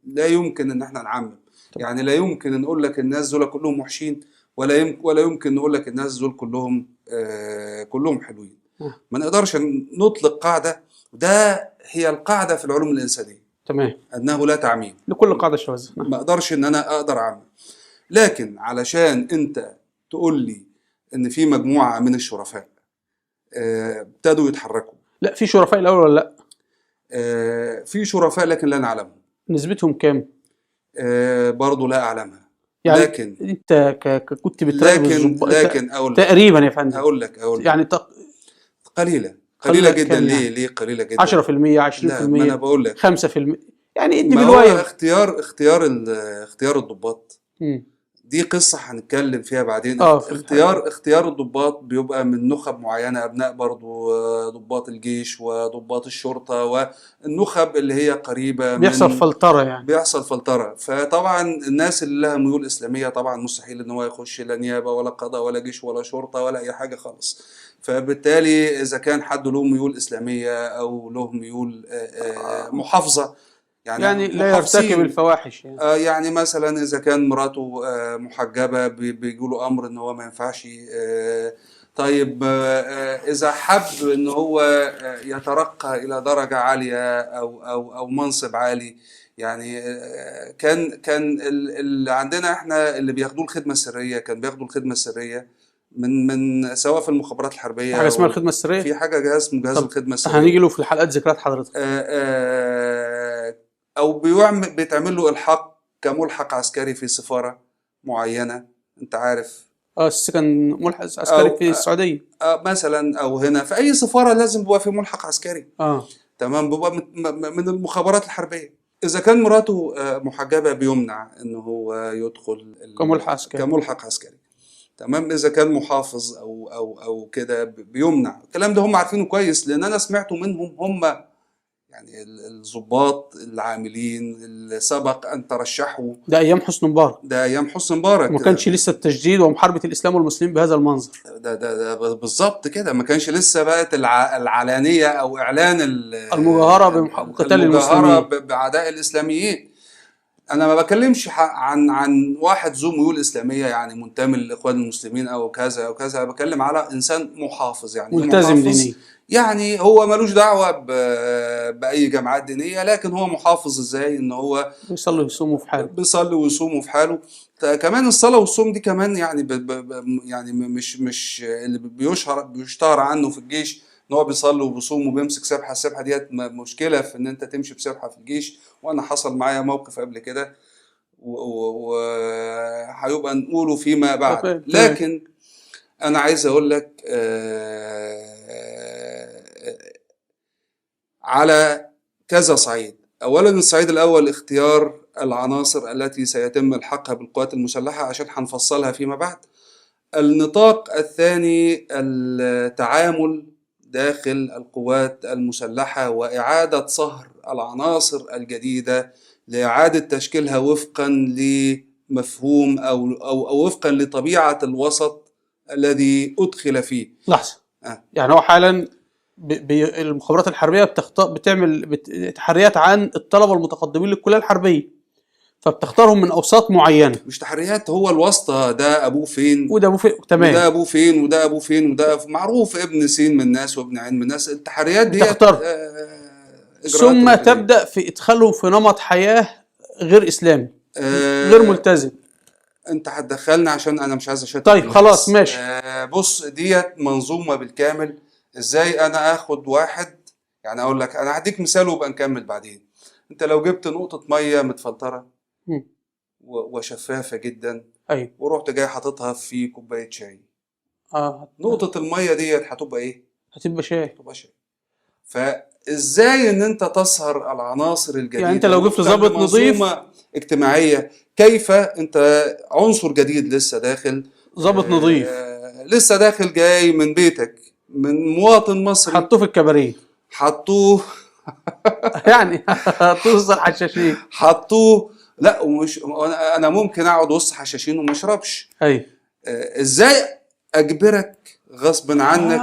Speaker 4: لا يمكن إن احنا نعمم. يعني لا يمكن نقول لك الناس دول كلهم وحشين، ولا يمكن نقول لك الناس دول كلهم كلهم حلوين. ما نقدرش نطلق قاعدة، وده هي القاعدة في العلوم الإنسانية.
Speaker 1: تمام.
Speaker 4: أنه لا تعميم،
Speaker 1: لكل قاعدة شواذ.
Speaker 4: ما أقدرش إن أنا أقدر أعمم. لكن علشان أنت تقول لي إن في مجموعة من الشرفاء ابتدوا يتحركوا،
Speaker 1: لا في شرفاء الأول ولا لا؟
Speaker 4: في شرفاء لكن لا نعلمهم.
Speaker 1: نسبتهم كام؟
Speaker 4: برضو لا أعلمها.
Speaker 1: يعني
Speaker 4: لكن
Speaker 1: أنت كنت بتراقب الضباط
Speaker 4: لكن
Speaker 1: تقريبا يا فندم.
Speaker 4: أقول لك
Speaker 1: يعني
Speaker 4: قليلة جدا. ليه قليلة جدا؟
Speaker 1: 10%، 20%.
Speaker 4: لا ما أنا بقول لك
Speaker 1: 5%. يعني ادي
Speaker 4: ما
Speaker 1: بالواية.
Speaker 4: هو اختيار الضباط دي قصة هنتكلم فيها بعدين. اختيار الضباط بيبقى من نخب معينة، أبناء برضو ضباط الجيش وضباط الشرطة والنخب اللي هي قريبة
Speaker 1: بيحصل فلترة، يعني
Speaker 4: بيحصل فلترة. فطبعا الناس اللي لها ميول إسلامية طبعا مستحيل إن هو يخش لا نيابة ولا قضاء ولا جيش ولا شرطة ولا أي حاجة خالص. فبالتالي إذا كان حد له ميول إسلامية أو له ميول محافظة، يعني
Speaker 1: لا يرتكب الفواحش،
Speaker 4: يعني مثلا إذا كان مراته محجبة بيقولوا أمر إن هو ما ينفعش. طيب إذا حب إن هو يترقى إلى درجة عالية أو منصب عالي، يعني كان اللي عندنا إحنا اللي بياخدوا الخدمة السرية، كان بياخدوا الخدمة السرية من سواء في المخابرات الحربية.
Speaker 1: حاجة اسمها الخدمة السرية،
Speaker 4: في حاجة اسمه جهاز الخدمة السرية.
Speaker 1: هنيجي له في الحلقات ذكريات حضرتك.
Speaker 4: أو بيتعمل له إلحاق كملحق عسكري في سفارة معينة، أنت عارف.
Speaker 1: كان ملحق عسكري في السعودية
Speaker 4: مثلا، أو هنا في أي سفارة لازم بيبقى في ملحق عسكري. تمام، بيبقى من المخابرات الحربية. إذا كان مراته محجبة بيمنع إنه هو يدخل كملحق عسكري. تمام. إذا كان محافظ أو كده بيمنع. الكلام ده هم عارفينه كويس، لأن أنا سمعته منهم هم، يعني الضباط العاملين اللي سبق أن ترشحوا.
Speaker 1: ده أيام حسني مبارك. ما كانش لسه التجديد ومحاربة الإسلام والمسلمين بهذا المنظر.
Speaker 4: ده بالضبط كده. ما كانش لسه بقت العلانية أو إعلان
Speaker 1: المجاهرة بقتال المسلمين،
Speaker 4: بعداء الإسلاميين. أنا ما بكلمش عن واحد ذو ميول إسلامية، يعني منتمي للإخوان المسلمين أو كذا أو كذا. أنا بكلم على إنسان محافظ، يعني
Speaker 1: ملتزم دينيا،
Speaker 4: يعني هو ملوش دعوة بأي جماعات دينية، لكن هو محافظ إزاي إن هو
Speaker 1: بيصلي ويصوم في حاله.
Speaker 4: كمان الصلاة والصوم دي كمان يعني يعني مش اللي بيشتهر عنه في الجيش إن هو بيصلي وبيصوم وبيمسك سبحة. السبحة ديت مشكلة في إن أنت تمشي بسبحة في الجيش، وأنا حصل معايا موقف قبل كده وهيبقى نقوله فيما بعد. لكن أنا عايز أقول لك على كذا صعيد. أولا الصعيد الأول اختيار العناصر التي سيتم الحقها بالقوات المسلحة عشان هنفصلها فيما بعد. النطاق الثاني التعامل داخل القوات المسلحة وإعادة صهر العناصر الجديدة لإعادة تشكيلها وفقا مفهوم أو وفقا لطبيعة الوسط الذي أدخل فيه.
Speaker 1: لحظه، يعني هو حالا المخابرات الحربيه بتعمل تحريات عن الطلبه المتقدمين للكليه الحربيه، فبتختارهم من اوساط معينه.
Speaker 4: مش تحريات، هو الواسطه ده ابوه فين
Speaker 1: وده ابوه فين، تمام،
Speaker 4: وده ابوه فين وده ابوه فين وده معروف، ابن سين من ناس وابن عين من ناس. التحريات دي
Speaker 1: ثم تبدا في ادخالهم في نمط حياه غير اسلامي، غير ملتزم.
Speaker 4: انت هتدخلنا عشان انا مش عايز اشتت.
Speaker 1: طيب خلاص ماشي.
Speaker 4: بص، ديت منظومه بالكامل. ازاي انا اخد واحد، يعني اقول لك انا هديك مثال وابقى نكمل بعدين. انت لو جبت نقطه ميه متفلتره وشفافه جدا،
Speaker 1: ايوه،
Speaker 4: ورحت جاي حاططها في كوبايه شاي، نقطه الميه ديت هتبقى ايه؟
Speaker 1: هتبقى شاي.
Speaker 4: هتبقى شاي. فازاي ان انت تصهر العناصر الجديده؟
Speaker 1: يعني انت لو جبت ضابط نظيف
Speaker 4: اجتماعيه، كيف انت عنصر جديد لسه داخل،
Speaker 1: ضابط نظيف
Speaker 4: لسه داخل جاي من بيتك، من مواطن مصري،
Speaker 1: حطوه في الكباريه،
Speaker 4: حطوه
Speaker 1: يعني حطوه وسط الحشاشين،
Speaker 4: حطوه. لا، ومش انا ممكن اقعد وسط حشاشين وما اشربش.
Speaker 1: ايوه،
Speaker 4: ازاي اجبرك غصب عنك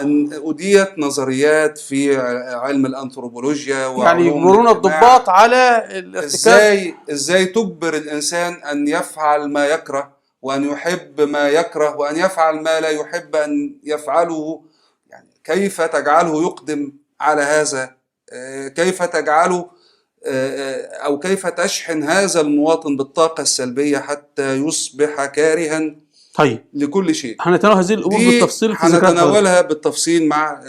Speaker 4: ان وديت نظريات في علم الانثروبولوجيا
Speaker 1: يعني يجبرون الضباط على
Speaker 4: الارتكاب. ازاي تجبر الانسان ان يفعل ما يكره، وان يحب ما يكره، وان يفعل ما لا يحب ان يفعله؟ يعني كيف تجعله يقدم على هذا؟ كيف تجعله او كيف تشحن هذا المواطن بالطاقة السلبية حتى يصبح كارها
Speaker 1: طيب
Speaker 4: لكل شيء؟
Speaker 1: هنتناول هذه الامور بالتفصيل،
Speaker 4: هنتناولها بالتفصيل مع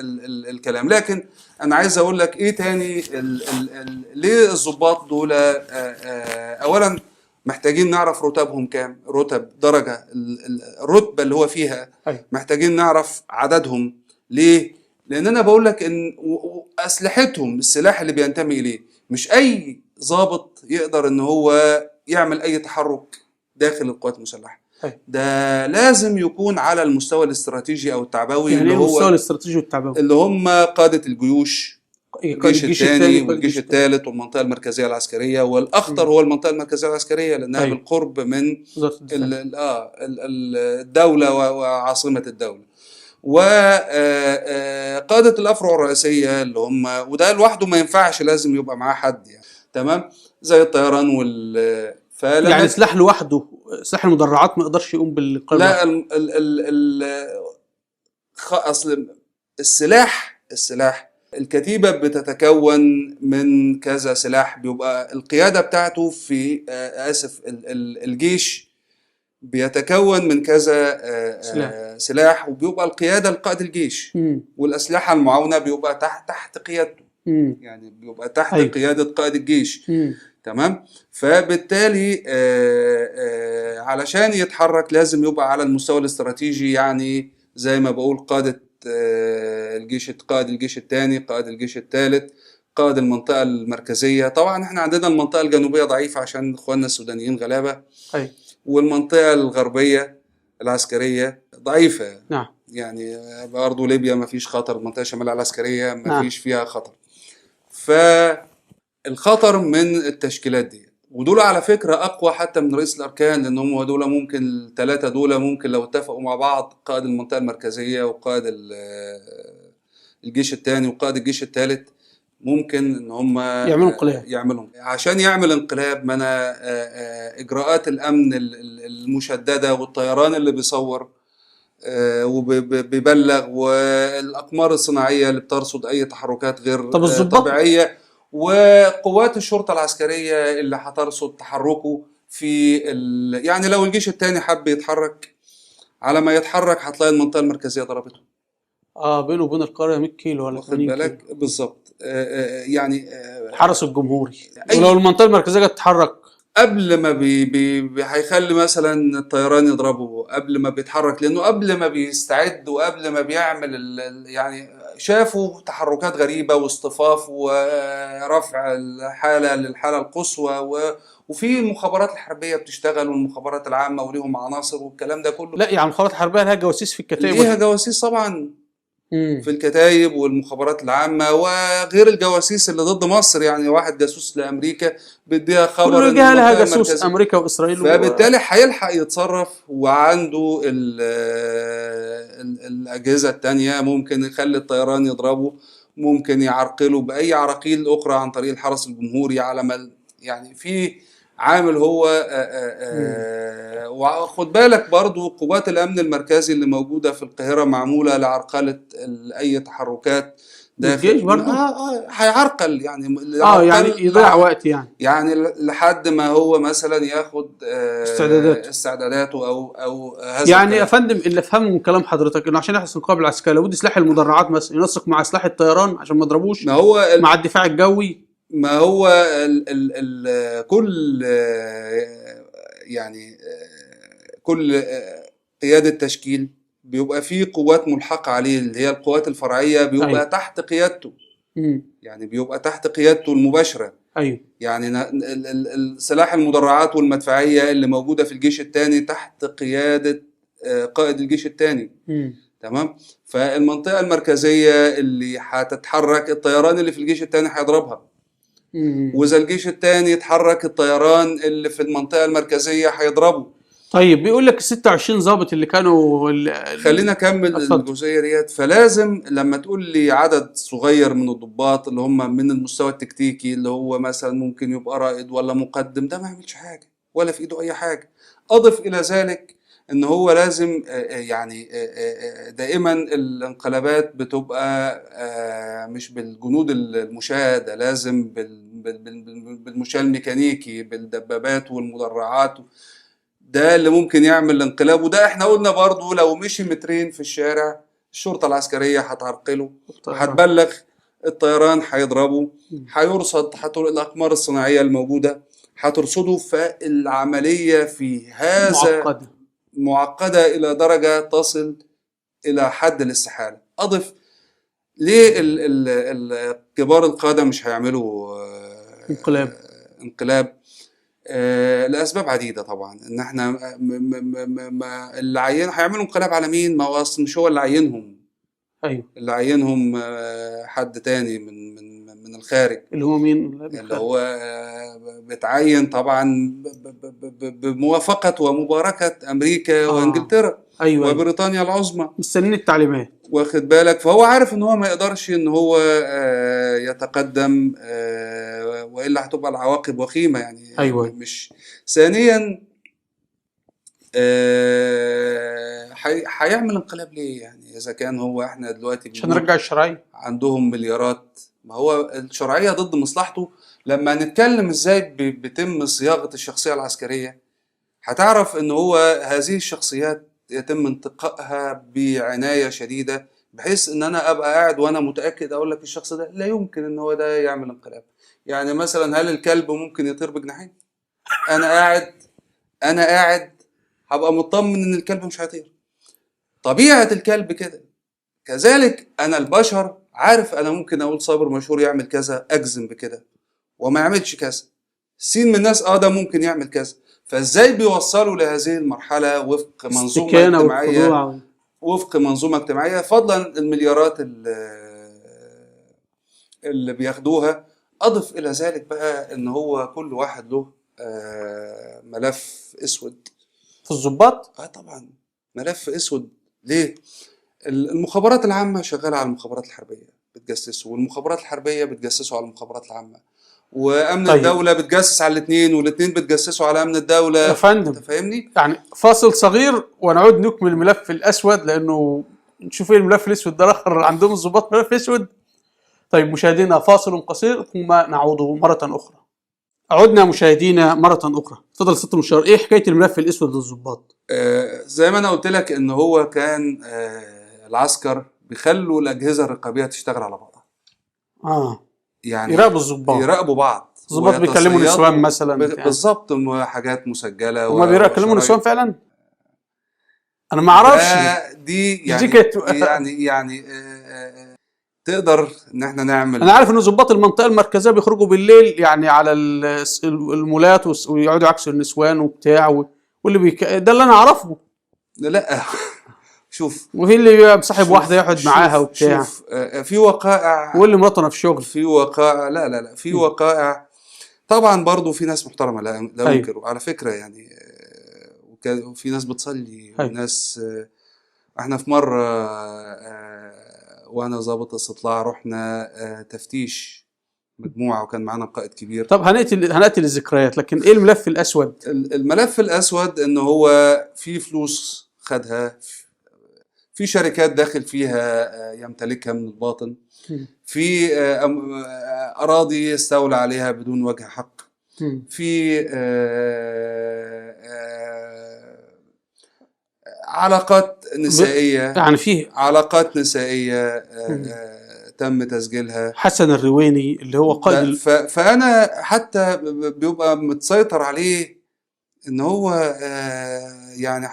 Speaker 4: الكلام. لكن انا عايز اقول لك ايه تاني. ليه الضباط دول اولا محتاجين نعرف رتبهم كام، رتب درجة الرتبة اللي هو فيها، محتاجين نعرف عددهم. ليه؟ لان انا بقول لك ان اسلحتهم، السلاح اللي بينتمي اليه، مش اي ضابط يقدر ان هو يعمل اي تحرك داخل القوات المسلحة. ده لازم يكون على المستوى الاستراتيجي او التعبوي.
Speaker 1: يعني اللي هو المستوى الاستراتيجي والتعبوي،
Speaker 4: اللي هم قادة الجيوش، الجيش الثاني والجيش الثالث والمنطقة المركزية العسكرية، والأخطر هو المنطقة المركزية العسكرية لأنها بالقرب من الدولة وعاصمة الدولة. وقادة الأفرع الرئيسية اللي هم، وده لوحده ما ينفعش، لازم يبقى معاه حد يعني، تمام، زي الطيران
Speaker 1: يعني سلاح لوحده، سلاح المدرعات ما يقدرش يقوم بالقرار.
Speaker 4: لا، أصل السلاح الكتيبة بتتكون من كذا سلاح، بيبقى القيادة بتاعته في الجيش بيتكون من كذا سلاح، وبيبقى القيادة لقائد الجيش، والأسلحة المعاونة بيبقى تحت قيادته، يعني بيبقى تحت قيادة قائد الجيش. تمام. فبالتالي علشان يتحرك لازم يبقى على المستوى الاستراتيجي، يعني زي ما بقول قادة الجيش، قائد الجيش الثاني، قائد الجيش الثالث، قائد المنطقة المركزية. طبعا احنا عندنا المنطقة الجنوبية ضعيفة عشان اخواننا السودانيين غلابة، والمنطقة الغربية العسكرية ضعيفة.
Speaker 1: نعم.
Speaker 4: يعني برضه ليبيا ما فيش خطر، المنطقة الشمالية العسكرية ما فيش فيها خطر. فالخطر من التشكيلات دي، ودول على فكرة أقوى حتى من رئيس الأركان، لأن هم دول ممكن الثلاثة دول ممكن لو اتفقوا مع بعض، قائد المنطقة المركزية وقائد الجيش الثاني وقائد الجيش الثالث، ممكن ان هم يعملوا عشان يعمل انقلاب. ما انا اجراءات الامن المشدده، والطيران اللي بيصور وبيبلغ، والاقمار الصناعيه اللي بترصد اي تحركات غير طبيعيه، وقوات الشرطه العسكريه اللي هترصد تحركه في يعني لو الجيش الثاني حب يتحرك، على ما يتحرك هتلاقي المنطقه المركزيه ضربته.
Speaker 1: بينه وبين القرية 100 كيلو ولا 80 كيلو
Speaker 4: بالظبط. يعني
Speaker 1: الحرس الجمهوري، ولو المنطقة المركزية تتحرك
Speaker 4: قبل ما هيخلي مثلا الطيران يضربه قبل ما بيتحرك، لأنه قبل ما بيستعد وقبل ما بيعمل يعني شافوا تحركات غريبة واصطفاف ورفع الحالة للحالة القصوى، وفي المخابرات الحربية بتشتغل، والمخابرات العامة وليهم عناصر والكلام ده كله.
Speaker 1: لا يعني المخابرات الحربية لها جواسيس في الكتائب؟
Speaker 4: ليها جواسيس طبعا. في الكتايب والمخابرات العامة، وغير الجواسيس اللي ضد مصر. يعني واحد جاسوس لأمريكا بديها خبر
Speaker 1: كل
Speaker 4: إن
Speaker 1: جهة لها
Speaker 4: المنطقة
Speaker 1: جاسوس،
Speaker 4: المركزية،
Speaker 1: امريكا واسرائيل
Speaker 4: فبالتالي هيلحق يتصرف، وعنده الأجهزة التانية ممكن يخلي الطيران يضربه، ممكن يعرقله بأي عراقيل أخرى عن طريق الحرس الجمهوري على مل. يعني في عامل هو وخد بالك برضو قوات الأمن المركزي اللي موجودة في القاهرة معمولة لعرقلة أي تحركات داخل
Speaker 1: الجيش برضو
Speaker 4: هيعرقل يعني
Speaker 1: يعني يضيع وقت
Speaker 4: يعني لحد ما هو مثلا ياخد استعداداته او هذا
Speaker 1: يعني يا فندم اللي افهمه من كلام حضرتك انه عشان يحصل انقلاب العسكري لابد سلاح المدرعات مثلا ينسق مع سلاح الطيران عشان ما يضربوش،
Speaker 4: ما هو
Speaker 1: مع الدفاع الجوي،
Speaker 4: ما هو كل يعني كل قيادة تشكيل بيبقى فيه قوات ملحقة عليه اللي هي القوات الفرعية بيبقى
Speaker 1: أيوة.
Speaker 4: تحت قيادته. يعني بيبقى تحت قيادته المباشرة.
Speaker 1: أيوة.
Speaker 4: يعني سلاح المدرعات والمدفعية اللي موجودة في الجيش الثاني تحت قيادة قائد الجيش الثاني. تمام. فالمنطقة المركزية اللي هتتحرك الطيران اللي في الجيش الثاني هيضربها، وإذا الجيش الثاني يتحرك الطيران اللي في المنطقة المركزية هيضربه.
Speaker 1: طيب بيقول لك 26 ضابط اللي كانوا
Speaker 4: خلينا نكمل الجزئية ديت. فلازم لما تقول لي عدد صغير من الضباط اللي هم من المستوى التكتيكي اللي هو مثلا ممكن يبقى رائد ولا مقدم، ده ما يعملش حاجة ولا في ايده اي حاجة. اضف الى ذلك ان هو لازم يعني دائما الانقلابات بتبقى مش بالجنود المشاة، لازم بالمشاة الميكانيكي بالدبابات والمدرعات. ده اللي ممكن يعمل الانقلاب. وده احنا قلنا برضو لو مشي مترين في الشارع الشرطة العسكرية هتعرقله، هتبلغ الطيران هيضربه، هيرصد الأقمار الصناعية الموجودة هترصده. فالعملية في هذا معقدة إلى درجة تصل إلى حد الاستحالة. أضف ليه كبار القادة مش هيعملوا انقلاب؟ لأسباب عديدة طبعا. إن إحنا اللي عين هيعملوا انقلاب على مين؟ ما هو مش هو اللي عينهم.
Speaker 1: أيوه.
Speaker 4: اللي عينهم حد تاني من الخارج.
Speaker 1: اللي هو مين؟
Speaker 4: اللي هو بتعين طبعا بموافقة ومباركة أمريكا وإنجلترا.
Speaker 1: أيوة.
Speaker 4: وبريطانيا العظمى
Speaker 1: مستنين التعليمات.
Speaker 4: واخد بالك؟ فهو عارف إن هو ما يقدرش إن هو يتقدم وإلا هتبقى العواقب وخيمة يعني.
Speaker 1: أيوة.
Speaker 4: مش ثانيا هيعمل انقلاب ليه يعني؟ إذا كان هو إحنا دلوقتي
Speaker 1: عشان نرجع الشرعية،
Speaker 4: عندهم مليارات. ما هو الشرعية ضد مصلحته. لما نتكلم إزاي بيتم صياغة الشخصية العسكرية هتعرف إن هو هذه الشخصيات يتم انتقائها بعناية شديدة، بحيث إن أنا أبقى قاعد وأنا متأكد أقول لك الشخص ده لا يمكن إن هو ده يعمل انقلاب. يعني مثلا هل الكلب ممكن يطير بجناحين؟ أنا قاعد هبقى مطمن إن الكلب مش هيطير. طبيعة الكلب كده. كذلك أنا البشر عارف أنا ممكن أقول صابر مشهور يعمل كذا أجزم بكده وما يعملش كذا. سين من الناس ده ممكن يعمل كذا. فإزاي بيوصلوا لهذه المرحلة وفق منظومة اجتماعية، وفق منظومة اجتماعية، فضلا المليارات اللي بياخدوها. أضف إلى ذلك بقى إن هو كل واحد له ملف أسود
Speaker 1: في الضباط.
Speaker 4: طبعا ملف أسود. ليه؟ المخابرات العامة شغالة على المخابرات الحربية بتجسسه، والمخابرات الحربية بتجسسه على المخابرات العامة، وأمن الدولة بتجسس على الاثنين، والاثنين بتجسسوا على أمن الدولة.
Speaker 1: يا فندم
Speaker 4: أنت فاهمني؟
Speaker 1: يعني فاصل صغير ونعود نكمل الملف الأسود، لأنه نشوف إيه الملف الأسود ده. آخر عندهم الضباط ملف أسود. طيب مشاهدينا فاصل قصير ثم نعود مرة أخرى. عدنا مشاهدينا مرة أخرى. تفضل ست مشاور، إيه حكاية الملف الأسود للضباط؟
Speaker 4: زي ما أنا قلت لك إن هو كان العسكر بيخلوا الأجهزة الرقابية تشتغل على بعضها. يعني
Speaker 1: يراقبوا الضباط،
Speaker 4: يراقبوا بعض.
Speaker 1: الضباط بيكلموا نسوان مثلا
Speaker 4: بالظبط، حاجات مسجلة.
Speaker 1: هما بيكلموا نسوان فعلا؟ أنا ما أعرفش.
Speaker 4: دي يعني تقدر إن إحنا نعمل.
Speaker 1: أنا عارف إن ضباط المنطقة المركزية بيخرجوا بالليل يعني على المولات ويقعدوا يعكسوا النسوان وبتاع واللي ده اللي أنا أعرفه.
Speaker 4: لا شوف
Speaker 1: وفي اللي بيبقى مصاحب واحده يقعد معاها وبتاع.
Speaker 4: شوف في وقائع،
Speaker 1: واللي مراته في شغل.
Speaker 4: في وقائع لا في وقائع طبعا برضو في ناس محترمه لا
Speaker 1: أيوة.
Speaker 4: انكر على فكره يعني، وفي ناس بتصلي
Speaker 1: أيوة.
Speaker 4: وناس احنا في مره وانا ضابط استطلاع رحنا تفتيش مجموعه وكان معانا قائد كبير.
Speaker 1: طب هنقتل الذكريات، لكن ايه الملف الاسود؟
Speaker 4: الملف الاسود ان هو في فلوس خدها في شركات داخل فيها يمتلكها من الباطن، في اراضي استولى عليها بدون وجه حق، في علاقات نسائيه،
Speaker 1: يعني فيه
Speaker 4: علاقات نسائيه تم تسجيلها.
Speaker 1: حسن الرويني اللي هو قائد
Speaker 4: فانا حتى بيبقى متسيطر عليه ان هو يعني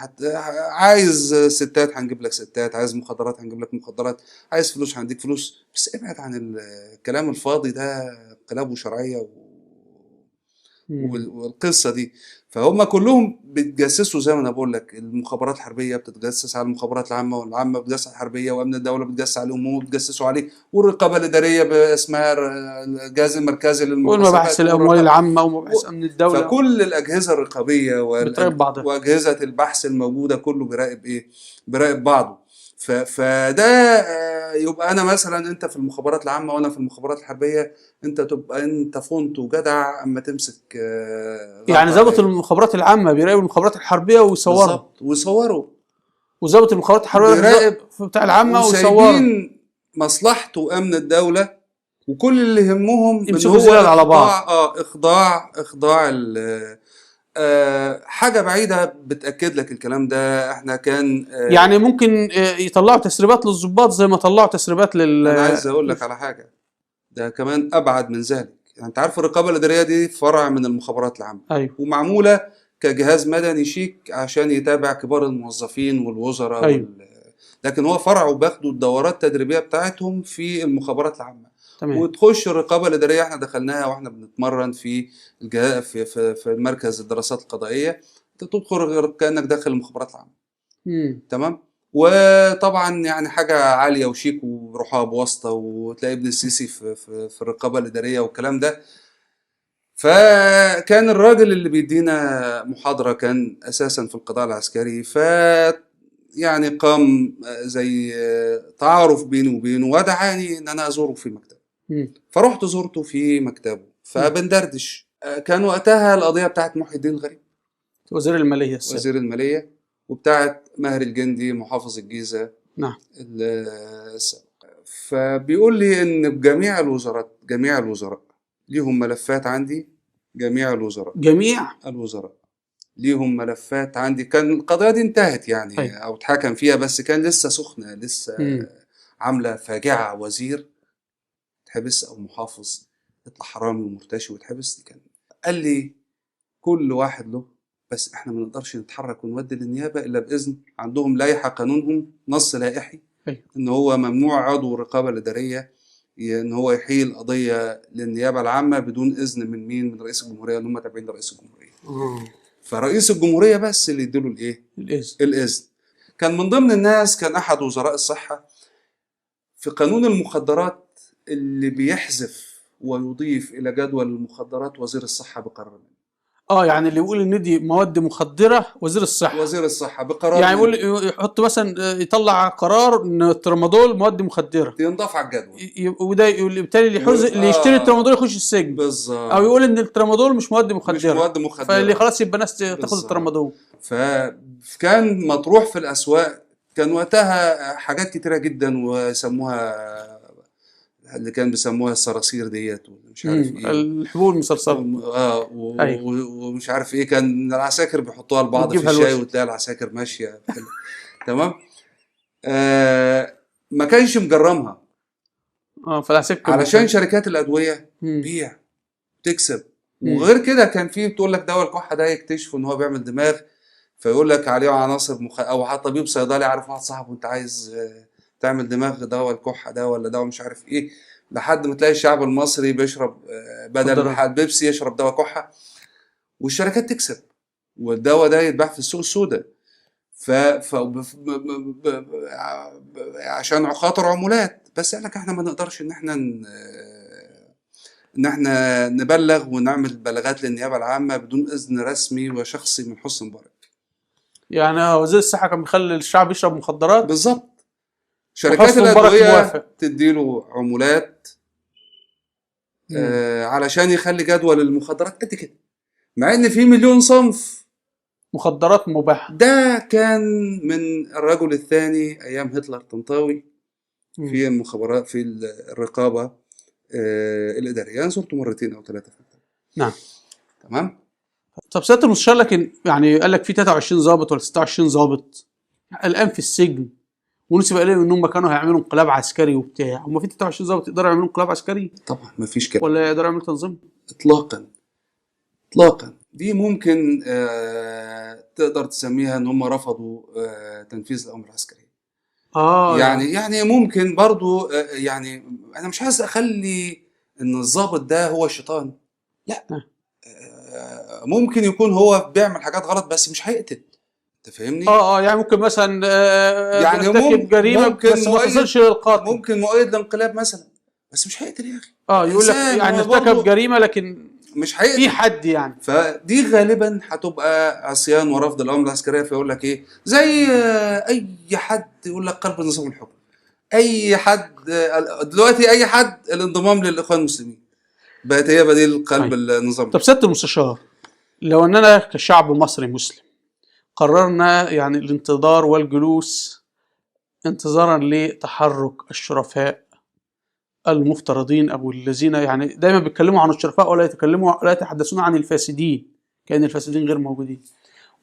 Speaker 4: عايز ستات هنجيب لك ستات، عايز مخدرات هنجيب لك مخدرات، عايز فلوس هنديك فلوس، بس ابعد عن الكلام الفاضي ده، كلامه شرعيه والقصه دي. فهم كلهم بيتجسسوا زي ما انا بقول لك، المخابرات الحربيه بتتجسس على المخابرات العامه، والعامه بتتجسس على الحربيه، وامن الدوله بتتجسس عليهم وهم بتتجسسوا عليه، والرقابه الاداريه باسمها الجهاز المركزي للمحاسبات
Speaker 1: والمباحث الاموال العامه ومباحث امن الدوله.
Speaker 4: فكل الاجهزه الرقابيه واجهزه البحث الموجوده كله بيراقب ايه؟ بيراقب بعضه. فده يبقى انا مثلا انت في المخابرات العامه وانا في المخابرات الحربيه، انت تبقى انت فونت وجدع اما تمسك
Speaker 1: يعني ضابط المخابرات العامه بيراقب المخابرات الحربيه
Speaker 4: ويصوروا،
Speaker 1: وضابط المخابرات الحربيه بيراقب بتاع العامه ويصوروا،
Speaker 4: مصلحته وامن الدوله، وكل اللي يهمهم
Speaker 1: ان هو على بعض.
Speaker 4: اخضاع حاجه بعيده بتاكد لك الكلام ده. احنا كان
Speaker 1: يعني ممكن يطلعوا تسريبات للضباط زي ما طلعوا تسريبات
Speaker 4: انا عايز اقول لك على حاجه، ده كمان ابعد من ذلك. يعني انت عارف الرقابه الاداريه دي فرع من المخابرات العامه.
Speaker 1: أيوه.
Speaker 4: ومعموله كجهاز مدني شيك عشان يتابع كبار الموظفين والوزراء.
Speaker 1: أيوه.
Speaker 4: لكن هو فرع وباخدوا الدورات التدريبيه بتاعتهم في المخابرات العامه.
Speaker 1: تمام.
Speaker 4: وتخش الرقابه الاداريه، احنا دخلناها واحنا بنتمرن في في مركز الدراسات القضائيه، تدخل كانك داخل المخابرات العامه. تمام. وطبعا يعني حاجه عاليه وشيك ورحاب واسطه، وتلاقي ابن السيسي في الرقابه الاداريه والكلام ده. فكان الراجل اللي بيدينا محاضره كان اساسا في القضاء العسكري، يعني قام زي تعارف بيني وبينه ودعاني ان انا ازوره في مكتبه. فرحت زورته في مكتبه فبندردش. كان وقتها القضيه بتاعت محي الدين الغريب
Speaker 1: وزير الماليه
Speaker 4: وزير الماليه، وبتاعت ماهر الجندي محافظ الجيزه.
Speaker 1: نعم.
Speaker 4: السابق. فبيقول لي ان جميع الوزراء ليهم ملفات عندي. جميع الوزراء ليهم ملفات عندي. كان القضيه دي انتهت يعني. أي. او اتحكم فيها، بس كان لسه سخنه، لسه عامله فاجعه. وزير تحبس او محافظ يطلع حرامي ومرتشي وتحبس. كان قال لي كل واحد له، بس احنا ما نقدرش نتحرك ونودي للنيابه الا باذن. عندهم لائحه قانونهم نص لائحي ان هو ممنوع عضو الرقابه الاداريه ان هو يحيل قضيه للنيابه العامه بدون اذن من مين؟ من رئيس الجمهوريه، اللي هم تابعين لرئيس الجمهوريه. فرئيس الجمهوريه بس اللي يديله الايه؟ الاذن. كان من ضمن الناس كان احد وزراء الصحه في قانون المخدرات اللي بيحذف ويضيف الى جدول المخدرات وزير الصحه بقرار.
Speaker 1: يعني اللي يقول ان دي مواد مخدره وزير الصحه بقرار، يعني يقول يحط مثلا يطلع قرار ان الترامادول مواد مخدره
Speaker 4: ينضاف على الجدول،
Speaker 1: وده بالتالي اللي يشتري الترامادول يخش السجن
Speaker 4: بالظبط.
Speaker 1: او يقول ان الترامادول مش مواد مخدره فاللي خلاص يبقى ناس تاخد الترامادول.
Speaker 4: فكان مطروح في الاسواق. كان وقتها حاجات كتيره جدا ويسموها اللي كان بيسموها الصراصير ديت ومش عارف ايه،
Speaker 1: الحبوب المسلسله
Speaker 4: ومش عارف ايه. كان العساكر بيحطوها لبعض في الشاي وتلاقي العساكر ماشيه تمام. ما كانش مجرمها
Speaker 1: فالعساكر
Speaker 4: علشان شركات الادويه بيع تكسب. وغير كده كان في بتقول لك دواء الكحه ده يكتشفوا ان هو بيعمل دماغ، فيقول لك عليه عناصر او حتى طبيب صيدلي عارف واحد صاحبه انت عايز تعمل دماغ دواء الكحه ده ولا دواء مش عارف ايه، لحد ما تلاقي الشعب المصري بيشرب بدل بيبسي يشرب دواء كحه والشركات تكسب والدواء ده يتباع في السوق السوداء. عشان خاطر عمولات. بس قال لك احنا ما نقدرش ان احنا نبلغ ونعمل بلاغات للنيابه العامه بدون اذن رسمي وشخصي من حسني مبارك.
Speaker 1: يعني وزير الصحه كان بيخلي الشعب يشرب مخدرات
Speaker 4: بالظبط. شركات
Speaker 1: وحسني مبارك
Speaker 4: الادويه
Speaker 1: موافق.
Speaker 4: تديله عمولات علشان يخلي جدول المخدرات قد كده، مع ان في مليون صنف
Speaker 1: مخدرات مباحه.
Speaker 4: ده كان من الرجل الثاني ايام هتلر طنطاوي في المخابرات في الرقابه الاداريه. انا زرته مرتين او 3 في التاريخ.
Speaker 1: نعم
Speaker 4: تمام.
Speaker 1: طب سياده المستشار، لكن يعني قال لك في 23 ضابط ولا 26 ضابط الان في السجن، ونسب اليهم ان هم كانوا هيعملوا انقلاب عسكري وبتاع. هم في 23 ضابط يقدروا يعملوا انقلاب عسكري؟
Speaker 4: طبعا ما فيش كده،
Speaker 1: ولا يقدروا يعملوا تنظيم؟
Speaker 4: اطلاقا اطلاقا. دي ممكن تقدر تسميها ان هم رفضوا تنفيذ الامر العسكري. يعني ممكن برضو يعني انا مش عايز اخلي ان الضابط ده هو الشيطان، لا. ممكن يكون هو بيعمل حاجات غلط بس مش هيقتل. انت فاهمني؟
Speaker 1: يعني ممكن مثلا
Speaker 4: يعني
Speaker 1: يرتكب جريمه بس ما تصلش للقاتل.
Speaker 4: ممكن مؤيد للانقلاب مثلا بس مش هيقتل يا اخي.
Speaker 1: يقول لك يعني ارتكب جريمه لكن
Speaker 4: مش هيقتل
Speaker 1: في حد يعني.
Speaker 4: فدي غالبا هتبقى عصيان ورفض الامر العسكريه. فيقول لك ايه، زي اي حد يقول لك قلب نظام الحكم. اي حد دلوقتي اي حد الانضمام للاخوان المسلمين بقت هي بديل قلب النظام.
Speaker 1: طب سياده المستشار، لو اننا كشعب مصري مسلم قررنا يعني الانتظار والجلوس انتظارا لتحرك الشرفاء المفترضين او الذين يعني دايما بيتكلموا عن الشرفاء ولا يتحدثون عن الفاسدين كأن الفاسدين غير موجودين،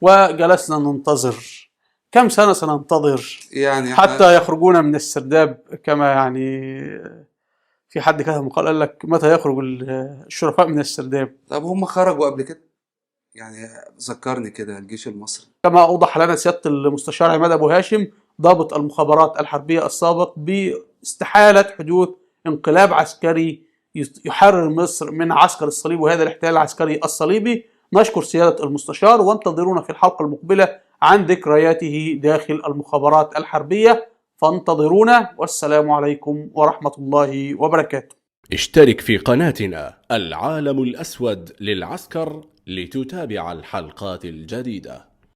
Speaker 1: وجلسنا ننتظر كم سنة سننتظر
Speaker 4: يعني
Speaker 1: حتى يخرجون من السرداب، كما يعني في حد كتب مقال قال لك متى يخرج الشرفاء من السرداب؟
Speaker 4: طب هم خرجوا قبل كده يعني. ذكرني كده الجيش المصري كما
Speaker 1: كما أوضح لنا سيادة المستشار عماد أبو هاشم ضابط المخابرات الحربية السابق باستحالة حدوث انقلاب عسكري يحرر مصر من عسكر الصليب وهذا الاحتلال العسكري الصليبي. نشكر سيادة المستشار وانتظرونا في الحلقة المقبلة عن ذكرياته داخل المخابرات الحربية، فانتظرونا والسلام عليكم ورحمة الله وبركاته.
Speaker 9: اشترك في قناتنا العالم الأسود للعسكر لتتابع الحلقات الجديدة.